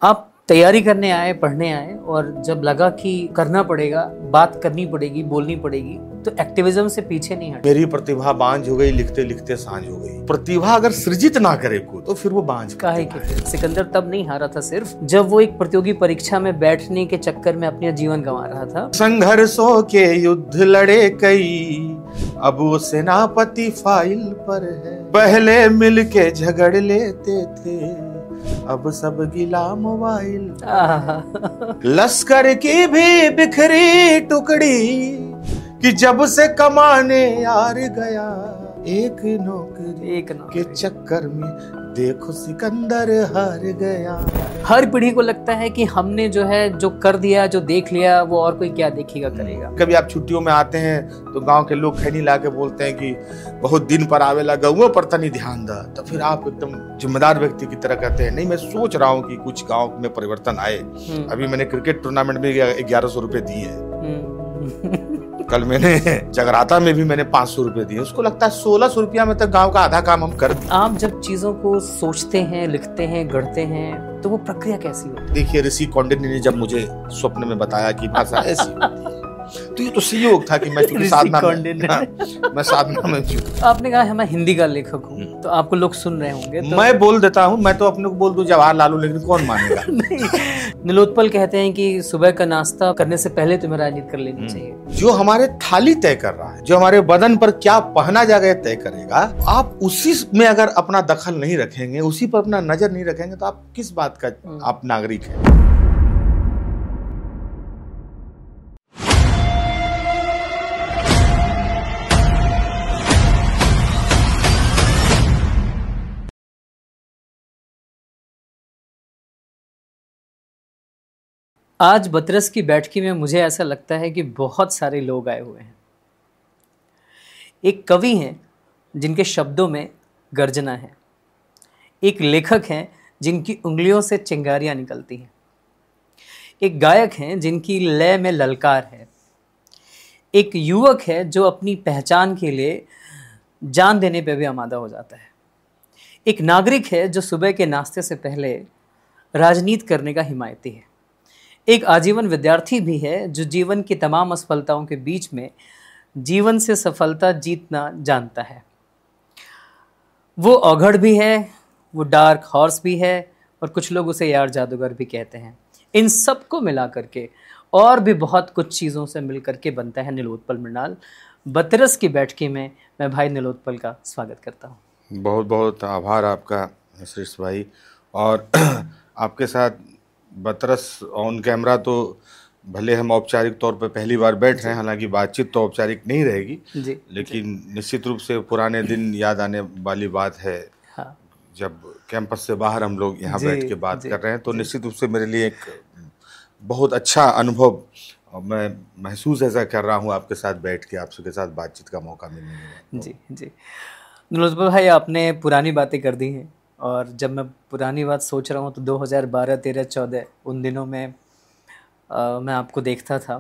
आप तैयारी करने आए, पढ़ने आए, और जब लगा कि करना पड़ेगा, बात करनी पड़ेगी, बोलनी पड़ेगी, तो एक्टिविज्म से पीछे नहीं हटे। मेरी प्रतिभा बांझ हो गई, लिखते लिखते सांझ हो गई। प्रतिभा अगर सृजित ना करे को तो फिर वो बांझ काहे के फिर सिकंदर तब नहीं हारा था सिर्फ जब वो एक प्रतियोगी परीक्षा में बैठने के चक्कर में अपना जीवन गंवा रहा था। संघर्षों के युद्ध लड़े कई, अब वो सेनापति फाइल पर है। पहले मिलके झगड़ लेते थे, अब सब गिला मोबाइल। लश्कर की भी बिखरी टुकड़ी कि जब से कमाने यार गया, एक नौकरी के चक्कर में देखो सिकंदर हार गया। हर पीढ़ी को लगता है कि हमने जो कर दिया, जो देख लिया, वो और कोई क्या देखेगा, करेगा। कभी आप छुट्टियों में आते हैं तो गांव के लोग खैनी ला के बोलते हैं कि बहुत दिन पर आवेला, गौओं पर तनी ध्यान दा। तो फिर आप एकदम जिम्मेदार व्यक्ति की तरह कहते हैं नहीं, मैं सोच रहा हूँ कि कुछ गाँव में परिवर्तन आए। अभी मैंने क्रिकेट टूर्नामेंट में 1100 रुपए दिए हैं। कल मैंने जगराता में भी मैंने 500 रुपए दिए। उसको लगता है 1600 रुपया में तक गांव का आधा काम हम कर दिए। आप जब चीजों को सोचते हैं, लिखते हैं, गढ़ते हैं, तो वो प्रक्रिया कैसी होती है? देखिए, ऋषि कौंडिन्य ने जब मुझे स्वप्न में बताया कि भाषा ऐसी होती है, तो ये तो संयोग था कि मैं साधना में आपने कहा मैं हिंदी का लेखक हूँ, तो आपको लोग सुन रहे होंगे तो... मैं बोल देता हूँ, मैं तो अपने को बोल दूं जवाहरलाल, लेकिन कौन मानेगा। नीलोत्पल कहते हैं कि सुबह का नाश्ता करने से पहले तुम्हें राजनीति कर लेनी चाहिए। जो हमारे थाली तय कर रहा है, जो हमारे बदन पर क्या पहना जाएगा तय करेगा। आप उसी में अगर अपना दखल नहीं रखेंगे, उसी पर अपना नजर नहीं रखेंगे, तो आप किस बात का आप नागरिक हैं। आज बतरस की बैठकी में मुझे ऐसा लगता है कि बहुत सारे लोग आए हुए हैं। एक कवि हैं जिनके शब्दों में गर्जना है, एक लेखक हैं जिनकी उंगलियों से चिंगारियां निकलती हैं, एक गायक हैं जिनकी लय में ललकार है, एक युवक है जो अपनी पहचान के लिए जान देने पे भी आमादा हो जाता है, एक नागरिक है जो सुबह के नाश्ते से पहले राजनीति करने का हिमायती है, एक आजीवन विद्यार्थी भी है जो जीवन की तमाम असफलताओं के बीच में जीवन से सफलता जीतना जानता है। वो औघड़ भी है, वो डार्क हॉर्स भी है, और कुछ लोग उसे यार जादूगर भी कहते हैं। इन सब को मिला करके और भी बहुत कुछ चीज़ों से मिल करके बनता है नीलोत्पल मृणाल। बतरस की बैठकी में मैं भाई नीलोत्पल का स्वागत करता हूँ। बहुत बहुत आभार आपका श्रेष्ठ भाई। और आपके साथ बतरस ऑन कैमरा तो भले हम औपचारिक तौर पर पहली बार बैठ रहे हैं, हालांकि बातचीत तो औपचारिक नहीं रहेगी जी, लेकिन निश्चित रूप से पुराने दिन याद आने वाली बात है। हाँ। जब कैंपस से बाहर हम लोग यहाँ बैठ के बात कर रहे हैं, तो निश्चित रूप से मेरे लिए एक बहुत अच्छा अनुभव, मैं महसूस ऐसा कर रहा हूँ आपके साथ बैठ के, आपके साथ बातचीत का मौका मिलने में। जी जी नीलोत्पल भाई, आपने पुरानी बातें कर दी हैं, और जब मैं पुरानी बात सोच रहा हूँ तो 2012, 13, 14 उन दिनों में मैं आपको देखता था,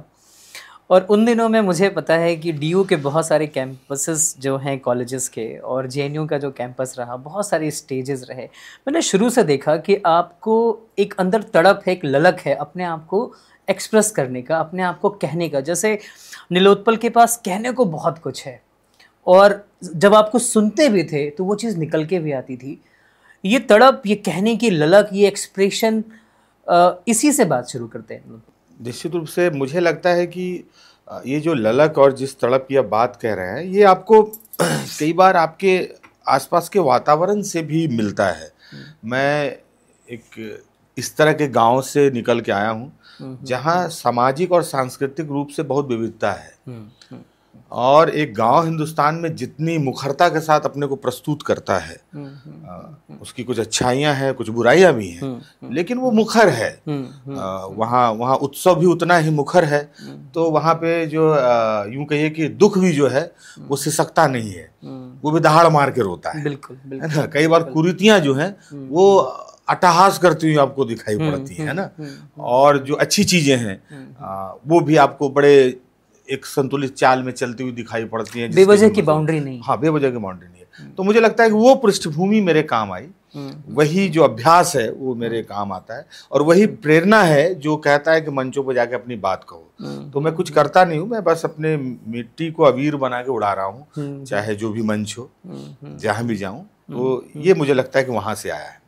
और उन दिनों में मुझे पता है कि डीयू के बहुत सारे कैंपसेस जो हैं कॉलेजेस के, और जेएनयू का जो कैंपस रहा, बहुत सारे स्टेजेस रहे। मैंने शुरू से देखा कि आपको एक अंदर तड़प है, एक ललक है अपने आप को एक्सप्रेस करने का, अपने आप को कहने का। जैसे नीलोत्पल के पास कहने को बहुत कुछ है, और जब आपको सुनते भी थे तो वो चीज़ निकल के भी आती थी। ये तड़प, ये कहने की ललक, ये एक्सप्रेशन, इसी से बात शुरू करते हैं। निश्चित रूप से मुझे लगता है कि ये जो ललक और जिस तड़प की आप बात कह रहे हैं, ये आपको कई बार आपके आसपास के वातावरण से भी मिलता है। मैं एक इस तरह के गांव से निकल के आया हूँ जहाँ सामाजिक और सांस्कृतिक रूप से बहुत विविधता है, और एक गांव हिंदुस्तान में जितनी मुखरता के साथ अपने को प्रस्तुत करता है, उसकी कुछ अच्छाइयां हैं, कुछ बुराइयां भी हैं, लेकिन वो मुखर है। वहाँ उत्सव भी उतना ही मुखर है। तो वहाँ पे जो यूं कहिए कि दुख भी जो है वो सिसकता नहीं है, वो भी दहाड़ मार के रोता है। बिल्कुल, बिल्कुल, है ना। कई बार कुरीतियां जो हैं वो अट्टहास करती हुई आपको दिखाई पड़ती है ना, और जो अच्छी चीजें हैं वो भी आपको बड़े एक संतुलित चाल में चलती हुई दिखाई पड़ती है। बेवजह की बाउंड्री नहीं। हाँ, बेवजह की बाउंड्री नहीं है। तो मुझे लगता है कि वो पृष्ठभूमि मेरे काम आई, वही जो अभ्यास है वो मेरे काम आता है, और वही प्रेरणा है जो कहता है कि मंचों पर जाके अपनी बात कहो। तो मैं कुछ करता नहीं हूँ, मैं बस अपने मिट्टी को अबीर बना के उड़ा रहा हूँ, चाहे जो भी मंच हो, जहाँ भी जाऊँ। तो ये मुझे लगता है कि वहाँ से आया है।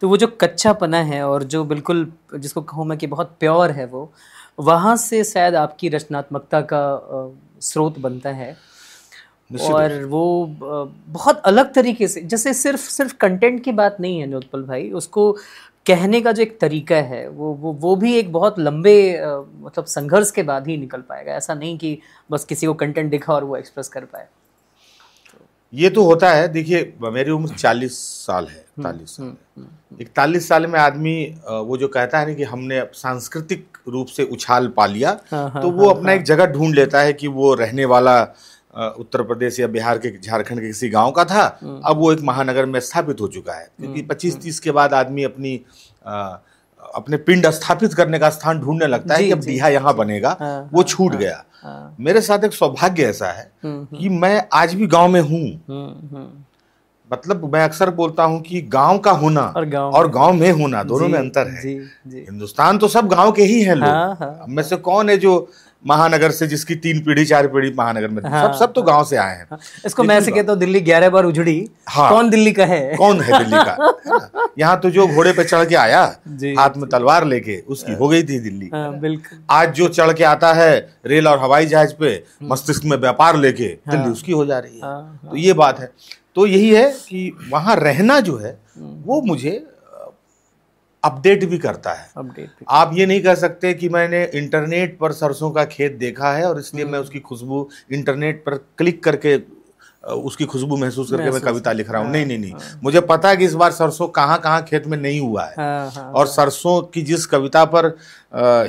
तो वो जो कच्चापना है और जो बिल्कुल जिसको कहूँ मैं कि बहुत प्योर है, वो वहाँ से शायद आपकी रचनात्मकता का स्रोत बनता है। और वो बहुत अलग तरीके से, जैसे सिर्फ कंटेंट की बात नहीं है नीलोत्पल भाई, उसको कहने का जो एक तरीका है वो भी एक बहुत लंबे मतलब संघर्ष के बाद ही निकल पाएगा। ऐसा नहीं कि बस किसी को कंटेंट दिखा और वो एक्सप्रेस कर पाए। ये तो होता है। देखिए मेरी उम्र 40 साल है, 41 साल है। 41 साल में आदमी वो जो कहता है ना कि हमने अब रूप से उछाल पा लिया, तो वो अपना एक जगह ढूंढ लेता है कि वो रहने वाला उत्तर प्रदेश या बिहार के, झारखंड के किसी गांव का था, अब वो एक महानगर में स्थापित हो चुका है। क्योंकि 25-30 के बाद आदमी अपने पिंड स्थापित करने का स्थान ढूंढने लगता है कि अब डीहा यहाँ बनेगा, वो छूट गया। मेरे साथ एक सौभाग्य ऐसा है कि मैं आज भी गांव में हूँ। मतलब मैं अक्सर बोलता हूँ कि गांव का होना और गांव में होना, दोनों में अंतर है। हिंदुस्तान तो सब गांव के ही हैं लोग। में से कौन है जो महानगर से, जिसकी 3 पीढ़ी 4 पीढ़ी महानगर में, सब तो गांव से आए हैं। इसको मैं ऐसे कहता हूँ, दिल्ली 11 बार उजड़ी। कौन दिल्ली का है? कौन है दिल्ली का? यहाँ तो जो घोड़े पे चढ़ के आया हाथ में तलवार लेके, उसकी हो गई थी दिल्ली। बिल्कुल। आज जो चढ़ के आता है रेल और हवाई जहाज पे मस्तिष्क में व्यापार लेके, दिल्ली उसकी हो जा रही है। तो ये बात है। तो यही है कि वहां रहना जो है वो मुझे अपडेट भी करता है। आप ये नहीं कह सकते कि मैंने इंटरनेट पर सरसों का खेत देखा है और इसलिए मैं उसकी खुशबू इंटरनेट पर क्लिक करके उसकी खुशबू महसूस करके मैं कविता लिख रहा हूँ। नहीं, मुझे पता है कि इस बार सरसों कहाँ खेत में नहीं हुआ है। और सरसों की जिस कविता पर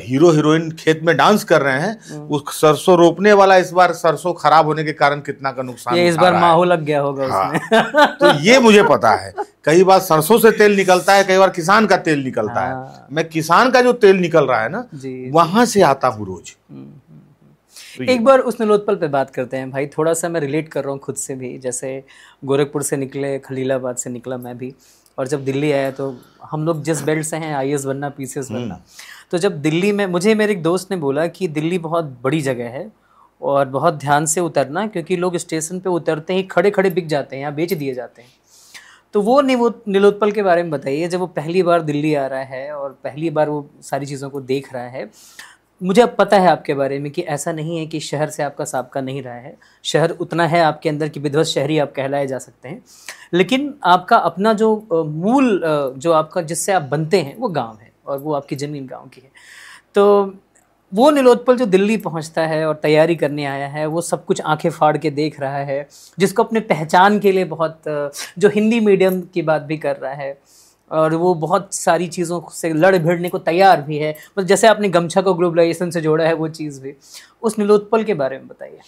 हीरो हीरोइन खेत में डांस कर रहे हैं, उस सरसों रोपने वाला इस बार सरसों खराब होने के कारण कितना का नुकसान इस बार माहौल लग गया होगा उसमें। तो ये मुझे पता है। कई बार सरसों से तेल निकलता है, कई बार किसान का तेल निकलता है। मैं किसान का जो तेल निकल रहा है ना, वहां से आता हूँ रोज। एक बार उस नीलोत्पल पे बात करते हैं भाई। थोड़ा सा मैं रिलेट कर रहा हूँ खुद से भी। जैसे गोरखपुर से निकले, खलीलाबाद से निकला मैं भी, और जब दिल्ली आया तो हम लोग जिस बेल्ट से हैं, IAS बनना, PCS बनना, तो जब दिल्ली में मुझे मेरे एक दोस्त ने बोला कि दिल्ली बहुत बड़ी जगह है और बहुत ध्यान से उतरना, क्योंकि लोग स्टेशन पे उतरते ही खड़े खड़े बिक जाते हैं, यहाँ बेच दिए जाते हैं। तो वो नीलोत्पल के बारे में बताइए, जब वो पहली बार दिल्ली आ रहा है और पहली बार वो सारी चीज़ों को देख रहा है। मुझे अब पता है आपके बारे में कि ऐसा नहीं है कि शहर से आपका साबका नहीं रहा है। शहर उतना है आपके अंदर कि विध्वस्त शहरी आप कहलाए जा सकते हैं, लेकिन आपका अपना जो मूल जो आपका जिससे आप बनते हैं वो गांव है, और वो आपकी ज़मीन गांव की है। तो वो नीलोत्पल जो दिल्ली पहुंचता है और तैयारी करने आया है, वो सब कुछ आंखें फाड़ के देख रहा है, जिसको अपने पहचान के लिए बहुत, जो हिंदी मीडियम की बात भी कर रहा है, और वो बहुत सारी चीज़ों से लड़ भिड़ने को तैयार भी है। मतलब जैसे आपने गमछा को ग्लोबलाइजेशन से जोड़ा है, वो चीज़ भी। उस नीलोत्पल के बारे में बताइए।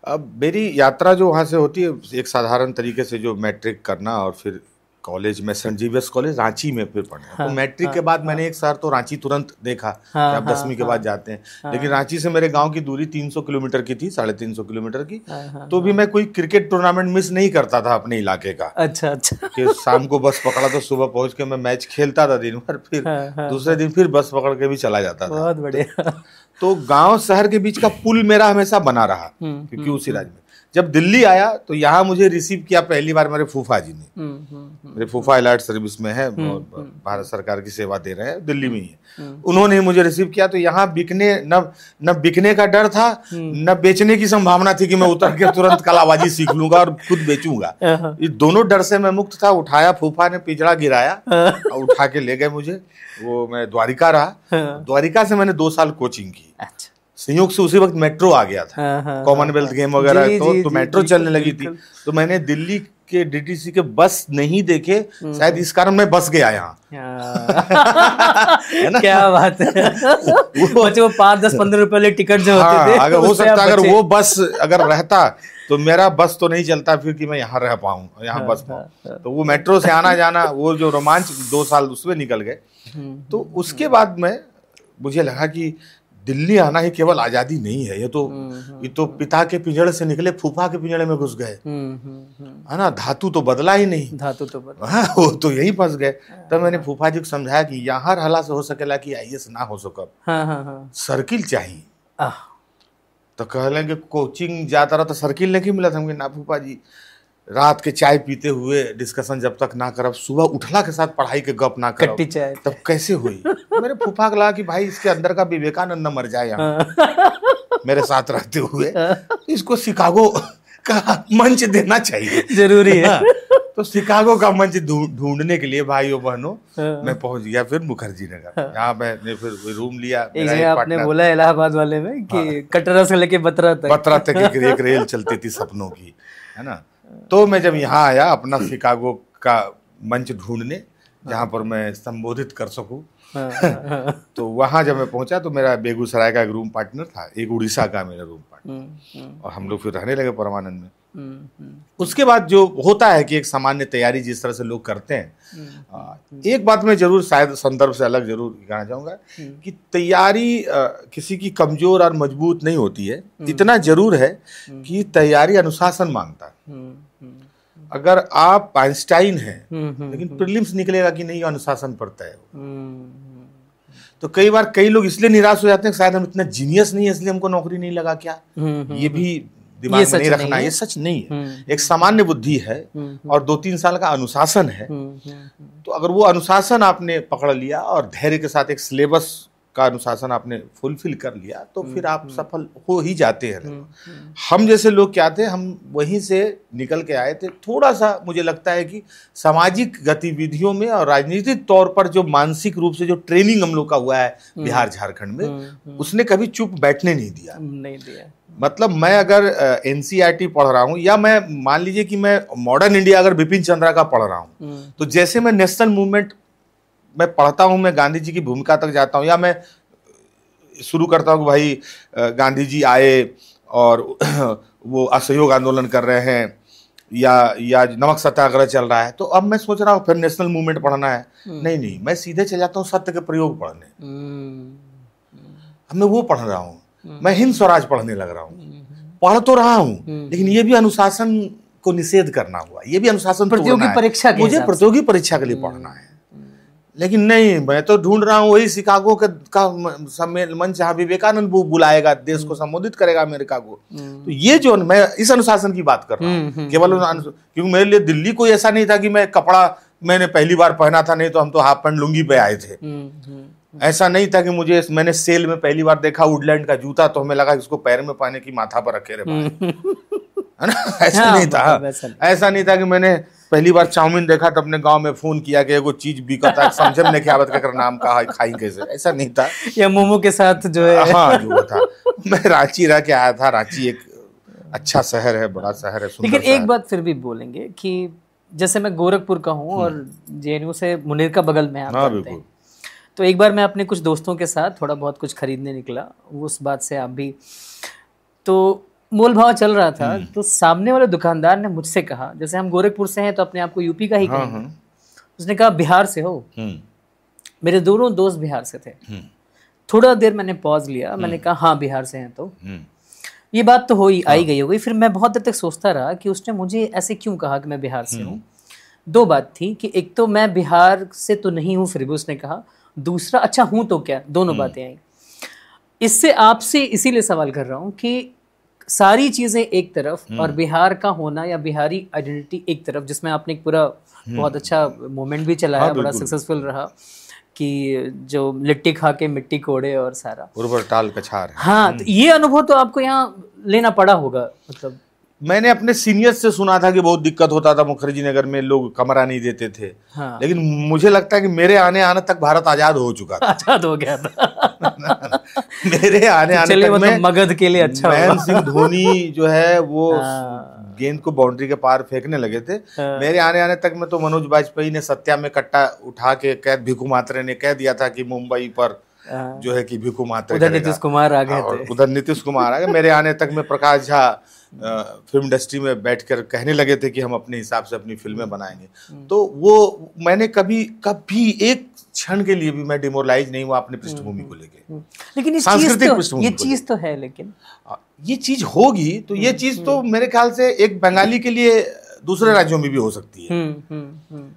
अब मेरी यात्रा जो वहाँ से होती है, एक साधारण तरीके से जो मैट्रिक करना और फिर कॉलेज में सेंट जेवियर्स कॉलेज रांची में फिर पढ़ना। तो मैट्रिक के बाद मैंने एक शहर तो रांची तुरंत देखा कि आप 10वीं के बाद जाते हैं। लेकिन रांची से मेरे गांव की दूरी 300 किलोमीटर की थी, 350 किलोमीटर की। तो भी मैं कोई क्रिकेट टूर्नामेंट मिस नहीं करता था अपने इलाके का। अच्छा। कि शाम को बस पकड़ा तो सुबह पहुंच के मैं मैच खेलता था दिन भर, फिर दूसरे दिन फिर बस पकड़ के भी चला जाता था। बहुत बढ़िया। तो गाँव शहर के बीच का पुल मेरा हमेशा बना रहा, क्योंकि उसी राज्य में। जब दिल्ली आया तो यहाँ मुझे रिसीव किया पहली बार मेरे फूफा जी ने। मेरे फूफा एलाइट सर्विस में है और भारत सरकार की सेवा दे रहे हैं, दिल्ली में ही है। उन्होंने मुझे रिसीव किया। तो यहाँ बिकने न बिकने का डर था, न बेचने की संभावना थी कि मैं उतर के तुरंत कलाबाजी सीख लूंगा और खुद बेचूंगा। ये दोनों डर से मैं मुक्त था। उठाया, फूफा ने पिंजड़ा गिराया और उठा के ले गए मुझे। वो मैं द्वारिका रहा। द्वारिका से मैंने 2 साल कोचिंग की। संयोग से उसी वक्त मेट्रो आ गया था, कॉमनवेल्थ गेम वगैरह, तो मेट्रो चलने लगी थी। तो मैंने दिल्ली के DTC के बस नहीं देखे, शायद इस कारण मैं बस गया यहाँ। है ना? क्या बात है। वो 5, 10, 15 रुपए वाले टिकट जो होते थे, अगर हो सकता अगर वो बस अगर रहता तो मेरा बस तो नहीं चलता फिर कि मैं यहाँ रह पाऊँ, यहाँ बस पाऊँ। तो वो मेट्रो से आना जाना, वो जो रोमांच 2 साल उसमें निकल गए। तो उसके बाद में मुझे लगा कि दिल्ली आना ही केवल आजादी नहीं है, ये तो पिता के पिंजड़े से निकले फूफा के पिंजड़े में घुस गए, है ना। धातु तो बदला ही नहीं, धातु तो बदला, हाँ, वो तो यहीं फंस गए। तब मैंने फूफा जी को समझाया कि यहाँ रहला से हो सकेला कि IAS ना हो सकब, सर्किल चाहिए। तो कह लेंगे कोचिंग जाता रहा तो सर्किल नहीं मिला था। ना फूफा जी, रात के चाय पीते हुए डिस्कशन जब तक ना करब, सुबह उठला के साथ पढ़ाई के गप ना करब, तब कैसे हुई। मेरे फूफा को लगा कि भाई इसके अंदर का विवेकानंद न मर जाए यहाँ मेरे साथ रहते हुए, इसको शिकागो का मंच देना चाहिए, जरूरी है। तो शिकागो का मंच ढूंढने के लिए भाइयों बहनों मैं पहुंच गया फिर मुखर्जी नगर। यहाँ मैंने फिर रूम लिया। आपने बोला इलाहाबाद वाले में कि कटरा से लेके बतरा तक एक रेल चलती थी सपनों की, है ना। तो मैं जब यहाँ आया अपना शिकागो का मंच ढूंढने जहाँ पर मैं संबोधित कर सकूं, तो वहाँ जब मैं पहुंचा तो मेरा बेगूसराय का एक रूम पार्टनर था, एक उड़ीसा का मेरा रूम पार्टनर, और हम लोग फिर रहने लगे परमानंद में। उसके बाद जो होता है कि एक सामान्य तैयारी जिस तरह से लोग करते हैं, एक बात मैं जरूर शायद संदर्भ से अलग जरूर कहना चाहूँगा कि तैयारी किसी की कमजोर और मजबूत नहीं होती है। इतना जरूर है कि तैयारी अनुशासन मांगता है। अगर आप आइंस्टाइन हैं लेकिन प्रीलिम्स निकलेगा कि नहीं, अनुशासन पड़ता है। तो कई बार कई लोग इसलिए निराश हो जाते हैं शायद हम इतना जीनियस नहीं है इसलिए हमको नौकरी नहीं लगा क्या। ये भी दिमाग में नहीं रखना, ये सच नहीं है। एक सामान्य बुद्धि है और 2-3 साल का अनुशासन है। तो अगर वो अनुशासन आपने पकड़ लिया और धैर्य के साथ एक सिलेबस का अनुशासन आपने फुलफिल कर लिया तो फिर आप सफल हो ही जाते हैं। हम जैसे लोग क्या थे, हम वहीं से निकल के आए थे। थोड़ा सा मुझे लगता है कि सामाजिक गतिविधियों में और राजनीतिक तौर पर जो मानसिक रूप से जो ट्रेनिंग हम लोग का हुआ है बिहार झारखंड में, उसने कभी चुप बैठने नहीं दिया। मतलब मैं अगर NCERT पढ़ रहा हूँ या मैं मान लीजिए कि मैं मॉडर्न इंडिया अगर बिपिन चंद्रा का पढ़ रहा हूँ, तो जैसे मैं नेशनल मूवमेंट मैं पढ़ता हूँ, मैं गांधी जी की भूमिका तक जाता हूँ, या मैं शुरू करता हूँ कि भाई गांधी जी आए और वो असहयोग आंदोलन कर रहे हैं या नमक सत्याग्रह चल रहा है, तो अब मैं सोच रहा हूँ फिर नेशनल मूवमेंट पढ़ना है। नहीं, मैं सीधे चल जाता हूँ सत्य के प्रयोग पढ़ने। अब मैं वो पढ़ रहा हूँ, मैं हिंद स्वराज पढ़ने लग रहा हूँ। पढ़ तो रहा हूँ लेकिन ये भी अनुशासन को निषेध करना हुआ, ये भी अनुशासन प्रतियोगी परीक्षा, मुझे प्रतियोगी परीक्षा के लिए पढ़ना है। लेकिन नहीं, मैं तो ढूंढ रहा हूँ वही शिकागो का मंच जहाँ विवेकानंद बुलाएगा, देश को संबोधित करेगा अमेरिका को। तो ये जो मैं इस अनुशासन की बात कर रहा हूँ केवल, क्योंकि मेरे लिए दिल्ली कोई ऐसा नहीं था कि मैं कपड़ा मैंने पहली बार पहना था, नहीं तो हम तो हाफ पैंट लुंगी पे आए थे। ऐसा नहीं था कि मैंने सेल में पहली बार देखा वुडलैंड का जूता तो हमें लगा इसको पैर में पहने की माथा पर रखे रहे, है ना। ऐसा नहीं था। ऐसा नहीं था कि मैंने पहली बार चाउमीन देखा तो अपने गांव में फोन किया कि एगो चीज बिकता समझे में नहीं आवत का नाम कहा खाई कैसे, ऐसा नहीं था। या मोमो के साथ जो है, हाँ जो था। मैं रांची रह के आया था। रांची एक अच्छा शहर है, बड़ा शहर है, सुंदर। लेकिन एक बात फिर भी बोलेंगे कि जैसे मैं गोरखपुर का हूँ और JNU से मुनीर का बगल में आप रहते हैं, तो एक बार मैं अपने कुछ दोस्तों के साथ थोड़ा बहुत कुछ खरीदने निकला, उस बात से आप भी, तो मोल भाव चल रहा था, तो सामने वाले दुकानदार ने मुझसे कहा, जैसे हम गोरखपुर से हैं तो अपने आप को यूपी का ही कहेंगे, उसने कहा बिहार से हो। मेरे दोनों दोस्त बिहार से थे। थोड़ा देर मैंने पॉज लिया, मैंने कहा हाँ बिहार से हैं, तो ये बात तो आई गई हो गई। फिर मैं बहुत देर तक सोचता रहा कि उसने मुझे ऐसे क्यों कहा कि मैं बिहार से हूँ। दो बात थी कि एक तो मैं बिहार से तो नहीं हूँ, फिर भी उसने कहा, दूसरा अच्छा हूँ तो क्या, दोनों बातें आई। इससे आपसे इसीलिए सवाल कर रहा हूँ कि सारी चीजें एक तरफ और बिहार का होना या बिहारी आइडेंटिटी एक तरफ, जिसमें आपने एक पूरा बहुत अच्छा मूवमेंट भी चलाया, बड़ा सक्सेसफुल रहा कि जो लिट्टी खा के मिट्टी कोड़े और सारा उर्वर टाल कछार। हाँ, तो ये अनुभव तो आपको यहाँ लेना पड़ा होगा। मतलब मैंने अपने सीनियर्स से सुना था कि बहुत दिक्कत होता था मुखर्जी नगर में, लोग कमरा नहीं देते थे। हाँ। लेकिन मुझे लगता है कि मेरे आने तक भारत आजाद हो चुका था। आजाद हो गया था। मेरे आने तक में मगध के लिए अच्छा महेंद्र सिंह धोनी जो है वो गेंद को बाउंड्री के पार फेंकने लगे थे। मेरे आने तक में तो मनोज वाजपेयी ने सत्या में कट्टा उठा के भिखू मात्रे ने कह दिया था कि मुंबई पर जो है कि भिखु मात्र उधर नीतीश कुमार आ गए थे, उधर नीतीश कुमार आ गए। मेरे आने तक में प्रकाश झा फिल्म इंडस्ट्री में बैठकर कहने लगे थे कि हम अपने हिसाब से अपनी फिल्में बनाएंगे। तो वो मैंने कभी कभी एक क्षण के लिए भी मैं डिमोरलाइज नहीं हुआ अपनी पृष्ठभूमि को लेके। लेकिन सांस्कृतिक पृष्ठभूमि, ये चीज तो है, लेकिन ये चीज होगी तो ये चीज तो मेरे ख्याल से एक बंगाली के लिए दूसरे राज्यों में भी हो सकती है।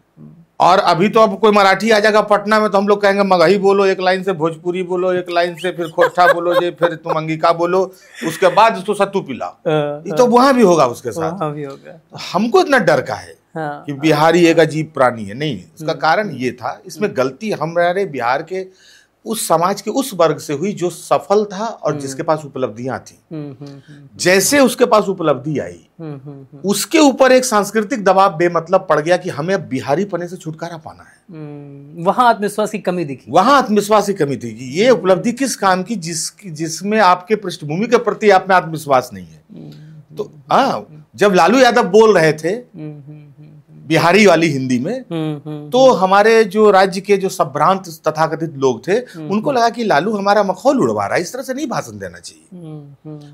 और अभी तो अब कोई मराठी आ जाएगा पटना में तो हम लोग कहेंगे मगही बोलो एक लाइन से, भोजपुरी बोलो एक लाइन से, फिर खोटा बोलो जे, फिर तुम अंगिका बोलो, उसके बाद उसको सत्तू पिलाओ। ये तो वहां भी होगा, उसके साथ वहाँ भी होगा। तो हमको इतना डर का है कि बिहारी एक अजीब प्राणी है। नहीं, इसका कारण ये था, इसमें गलती हमारे बिहार के उस समाज के उस वर्ग से हुई जो सफल था और जिसके पास उपलब्धियां थी। जैसे उसके पास उपलब्धि आई उसके ऊपर एक सांस्कृतिक दबाव बेमतलब पड़ गया कि हमें अब बिहारी पने से छुटकारा पाना है। वहां आत्मविश्वास की कमी दिखी, वहां आत्मविश्वास की कमी थी कि ये उपलब्धि किस काम की जिसमें आपके पृष्ठभूमि के प्रति आप में आत्मविश्वास नहीं है। तो जब लालू यादव बोल रहे थे बिहारी वाली हिंदी में, तो हमारे जो राज्य के जो संभ्रांत तथाकथित लोग थे उनको लगा कि लालू हमारा मखौल उड़वा रहा है, इस तरह से नहीं भाषण देना चाहिए।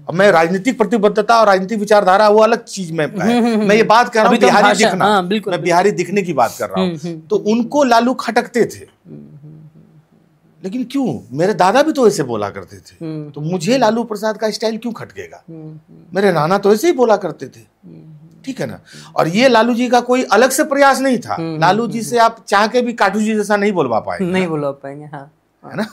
अब मैं राजनीतिक प्रतिबद्धता और राजनीतिक विचारधारा वो अलग चीज में है। मैं ये बात कर रहा हूँ बिहारी दिखना, मैं बिहारी दिखने की बात कर रहा हूँ। तो उनको लालू खटकते थे, लेकिन क्यों, मेरे दादा भी तो ऐसे बोला करते थे, तो मुझे लालू प्रसाद का स्टाइल क्यों खटकेगा? मेरे नाना तो ऐसे ही बोला करते थे, ठीक है ना। और ये लालू जी का कोई अलग से प्रयास नहीं था। लालू जी से आप चाह के भी काटू जी जैसा नहीं बोलवा पाएंगे, नहीं बोलवा पाएंगे, हाँ, है ना,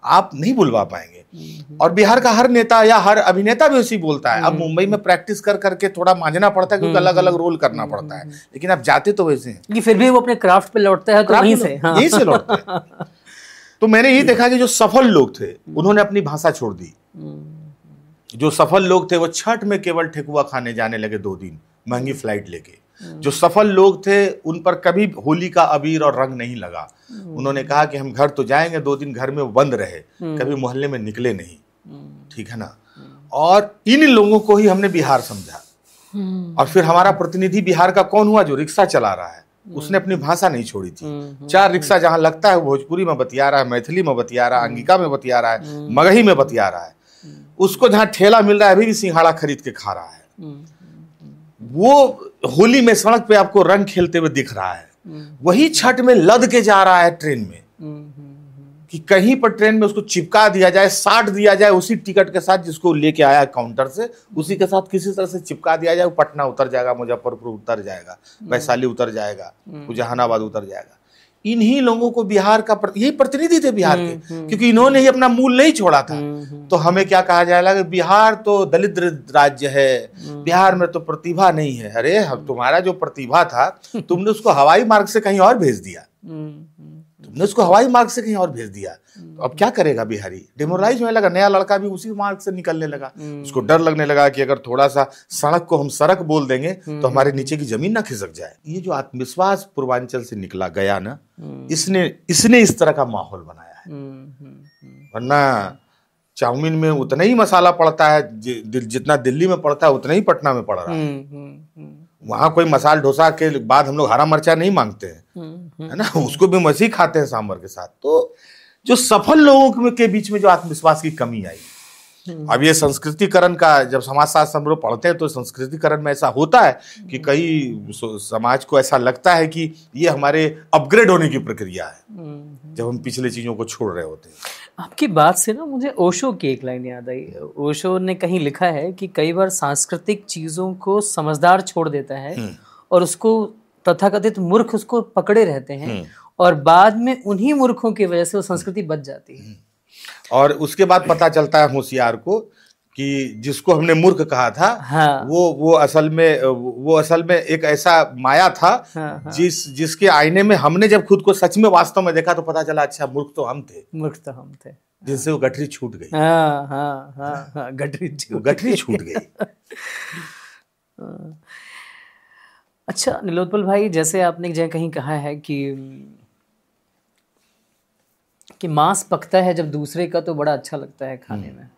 आप नहीं बुलवा पाएंगे। और बिहार का हर नेता या हर अभिनेता भी उसी बोलता है। अब मुंबई में प्रैक्टिस कर करके थोड़ा मांझना पड़ता है क्योंकि अलग अलग रोल करना पड़ता है, लेकिन आप जाते तो वैसे हैं। फिर भी वो अपने क्राफ्ट पे लौटता है, तो वहीं से, यहीं से लौटते हैं। तो मैंने यही देखा कि जो सफल लोग थे उन्होंने अपनी भाषा छोड़ दी। जो सफल लोग थे वो छठ में केवल ठेकुआ खाने जाने लगे 2 दिन महंगी फ्लाइट लेके। जो सफल लोग थे उन पर कभी होली का अबीर और रंग नहीं लगा। उन्होंने कहा कि हम घर तो जाएंगे, 2 दिन घर में बंद रहे, कभी मोहल्ले में निकले नहीं, ठीक है ना। और इन लोगों को ही हमने बिहार समझा। और फिर हमारा प्रतिनिधि बिहार का कौन हुआ? जो रिक्शा चला रहा है, उसने अपनी भाषा नहीं छोड़ी थी। 4 रिक्शा जहां लगता है भोजपुरी में बतिया रहा है, मैथिली में बतिया रहा है, अंगिका में बतिया रहा है, मगही में बतिया रहा है। उसको जहां ठेला मिल रहा है अभी भी सिंघाड़ा खरीद के खा रहा है। वो होली में सड़क पे आपको रंग खेलते हुए दिख रहा है। वही छठ में लद के जा रहा है ट्रेन में कि कहीं पर ट्रेन में उसको चिपका दिया जाए, साट दिया जाए उसी टिकट के साथ जिसको लेके आया काउंटर से, उसी के साथ किसी तरह से चिपका दिया जाए। वो पटना उतर जाएगा, मुजफ्फरपुर उतर जाएगा, वैशाली उतर जाएगा, जहानाबाद उतर जाएगा। इन्हीं लोगों को बिहार का यही प्रतिनिधि थे बिहार के, क्योंकि इन्होंने ही अपना मूल नहीं छोड़ा था। तो हमें क्या कहा जाएगा? बिहार तो दलित राज्य है, बिहार में तो प्रतिभा नहीं है। अरे तुम्हारा जो प्रतिभा था तुमने उसको हवाई मार्ग से कहीं और भेज दिया, तुमने उसको हवाई मार्ग से कहीं और भेज दिया। तो अब क्या करेगा बिहारी? डिमोरलाइज होने लगा। नया लड़का भी उसी मार्ग से निकलने लगा। उसको डर लगने लगा कि अगर थोड़ा सा सड़क को हम सड़क बोल देंगे तो हमारे नीचे की जमीन ना खिसक जाए। ये जो आत्मविश्वास पूर्वांचल से निकला गया ना, इसने इस तरह का माहौल बनाया है। वरना चाउमीन में उतना ही मसाला पड़ता है जितना दिल्ली में पड़ता है, उतना ही पटना में पड़ रहा है। वहां कोई मसाल डोसा के बाद हम लोग हरा मिर्चा नहीं मांगते हैं, है ना, उसको भी वैसे ही खाते हैं सांभर के साथ। तो जो सफल लोगों के बीच में जो आत्मविश्वास की कमी आई, अब ये संस्कृतिकरण का जब समाजशास्त्र हम लोग पढ़ते हैं तो संस्कृतिकरण में ऐसा होता है कि कई समाज को ऐसा लगता है कि ये हमारे अपग्रेड होने की प्रक्रिया है जब हम पिछले चीजों को छोड़ रहे होते हैं। आपकी बात से ना मुझे ओशो की एक लाइन याद आई। ओशो ने कहीं लिखा है कि कई बार सांस्कृतिक चीजों को समझदार छोड़ देता है और उसको तथाकथित मूर्ख उसको पकड़े रहते हैं, और बाद में उन्हीं मूर्खों की वजह से वो संस्कृति बच जाती है। और उसके बाद पता चलता है होशियार को कि जिसको हमने मूर्ख कहा था, हाँ। वो असल में एक ऐसा माया था, हाँ। जिसके आईने में हमने जब खुद को सच में वास्तव में देखा तो पता चला अच्छा मूर्ख तो हम थे, जिससे वो गठरी छूट गई। हाँ, हाँ, हाँ, हाँ, गठरी छूट गई। अच्छा नीलोत्पल भाई, जैसे आपने जहाँ कहीं कहा है कि मांस पकता है जब दूसरे का तो बड़ा अच्छा लगता है खाने में,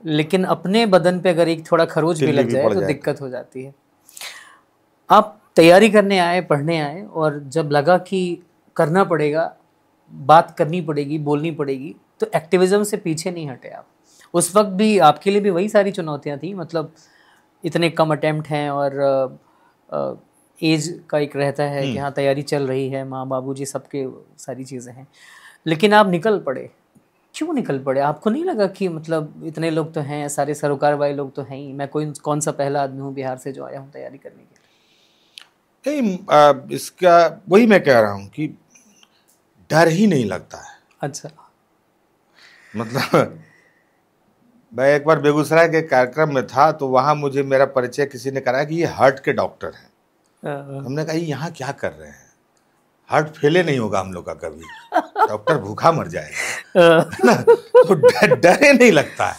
लेकिन अपने बदन पे अगर एक थोड़ा खरोच भी लग जाए तो दिक्कत हो जाती है। आप तैयारी करने आए, पढ़ने आए, और जब लगा कि करना पड़ेगा बात करनी पड़ेगी, बोलनी पड़ेगी, तो एक्टिविज्म से पीछे नहीं हटे आप। उस वक्त भी आपके लिए भी वही सारी चुनौतियाँ थी, मतलब इतने कम अटेम्प्ट हैं और एज का एक रहता है कि हाँ तैयारी चल रही है, माँ बाबूजी सबके सारी चीज़ें हैं, लेकिन आप निकल पड़े। क्यों निकल पड़े? आपको नहीं लगा कि मतलब इतने लोग तो हैं, सारे सरोकार वाले लोग तो हैं ही, मैं कौन सा पहला आदमी हूँ बिहार से जो आया हूँ तैयारी करने के लिए? नहीं, इसका वही मैं कह रहा हूँ कि डर ही नहीं लगता है। अच्छा। मतलब मैं एक बार बेगूसराय के कार्यक्रम में था, तो वहाँ मुझे मेरा परिचय किसी ने कराया कि ये हार्ट के डॉक्टर हैं। हमने कहा ये यहाँ क्या कर रहे हैं, हार्ट फेले नहीं होगा हम लोग का कभी, डॉक्टर भूखा मर जाएगा। तो डर नहीं लगता है।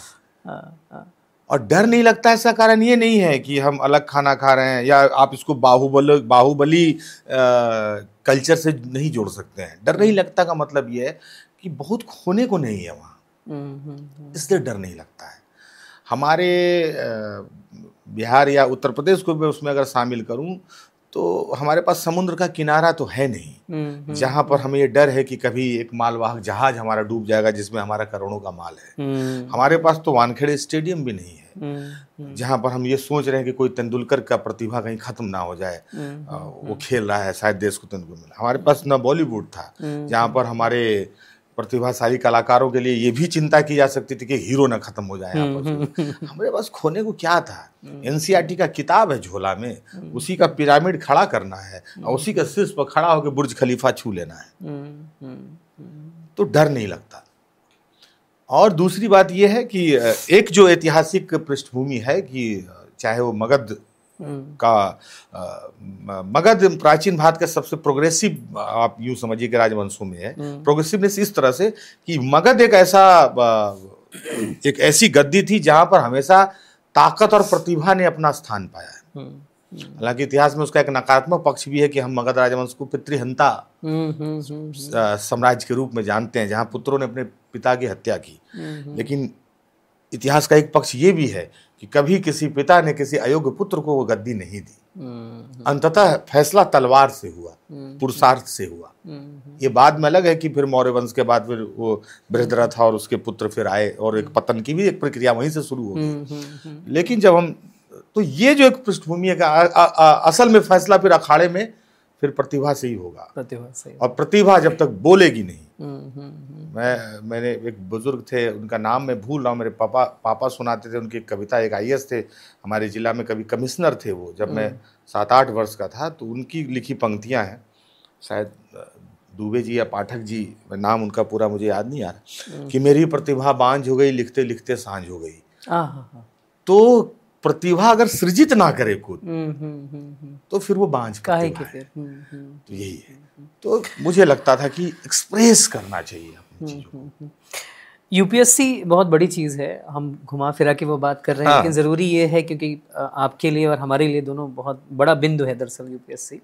और डर नहीं लगता है, इसका कारण ये नहीं है कि हम अलग खाना खा रहे हैं, या आप इसको बाहुबली कल्चर से नहीं जोड़ सकते हैं। डर नहीं लगता का मतलब ये है कि बहुत खोने को नहीं है वहाँ, इसलिए डर नहीं लगता है। हमारे बिहार या उत्तर प्रदेश को मैं उसमें अगर शामिल करूँ तो हमारे पास समुद्र का किनारा तो है नहीं, जहाँ पर हमें ये डर है कि कभी एक मालवाहक जहाज हमारा डूब जाएगा जिसमें हमारा करोड़ों का माल है। हमारे पास तो वानखेड़े स्टेडियम भी नहीं है जहाँ पर हम ये सोच रहे हैं कि कोई तेंदुलकर का प्रतिभा कहीं खत्म ना हो जाए, वो खेल रहा है शायद देश को तेंदुलकर मिला। हमारे पास न बॉलीवुड था जहाँ पर हमारे प्रतिभाशाली कलाकारों के लिए ये भी चिंता की जा सकती थी कि हीरो ना खत्म हो जाए यहाँ पर। हमारे पास खोने को क्या था? एनसीईआरटी का किताब है झोला में, उसी का पिरामिड खड़ा करना है और उसी का शीर्ष पर खड़ा होकर बुर्ज खलीफा छू लेना है, तो डर नहीं लगता। और दूसरी बात यह है कि एक जो ऐतिहासिक पृष्ठभूमि है कि चाहे वो मगध प्राचीन भारत का सबसे प्रोग्रेसिव, आप यूं समझिए कि राजवंशों में है प्रोग्रेसिवनेस इस तरह से कि मगध एक ऐसी गद्दी थी जहां पर हमेशा ताकत और प्रतिभा ने अपना स्थान पाया है। हालांकि इतिहास में उसका एक नकारात्मक पक्ष भी है कि हम मगध राजवंश को पितृहंता साम्राज्य के रूप में जानते हैं, जहां पुत्रों ने अपने पिता की हत्या की। लेकिन इतिहास का एक पक्ष ये भी है कि कभी किसी पिता ने किसी अयोग्य पुत्र को वो गद्दी नहीं दी। अंततः फैसला तलवार से हुआ, पुरुषार्थ से हुआ। ये बाद में अलग है कि फिर मौर्य वंश के बाद फिर वो बृहद्रथ और उसके पुत्र फिर आए और एक पतन की भी एक प्रक्रिया वहीं से शुरू हो गई। लेकिन जब हम, तो ये जो एक पृष्ठभूमि है, असल में फैसला फिर अखाड़े में फिर प्रतिभा से ही होगा। प्रतिभा से, और प्रतिभा जब तक बोलेगी नहीं। मैंने एक बुजुर्ग थे, उनका नाम मैं भूल रहा हूँ, मेरे पापा सुनाते थे, उनकी कविता, एक आईएएस थे हमारे जिला में, कभी कमिश्नर थे वो, जब मैं 7-8 वर्ष का था, तो उनकी लिखी पंक्तियां हैं, शायद दुबे जी या पाठक जी, नाम उनका पूरा मुझे याद नहीं आ रहा, कि मेरी प्रतिभा बांझ हो गई, लिखते लिखते सांझ हो गई। तो प्रतिभा अगर सृजित ना करे खुद तो फिर वो बांझ काहे के फिर। तो यही है। तो मुझे लगता था कि एक्सप्रेस करना चाहिए अपनी चीजों को। यूपीएससी बहुत बड़ी चीज़ है, हम घुमा फिरा के वो बात कर रहे हैं, लेकिन ज़रूरी ये है क्योंकि आपके लिए और हमारे लिए दोनों बहुत बड़ा बिंदु है दरअसल यूपीएससी।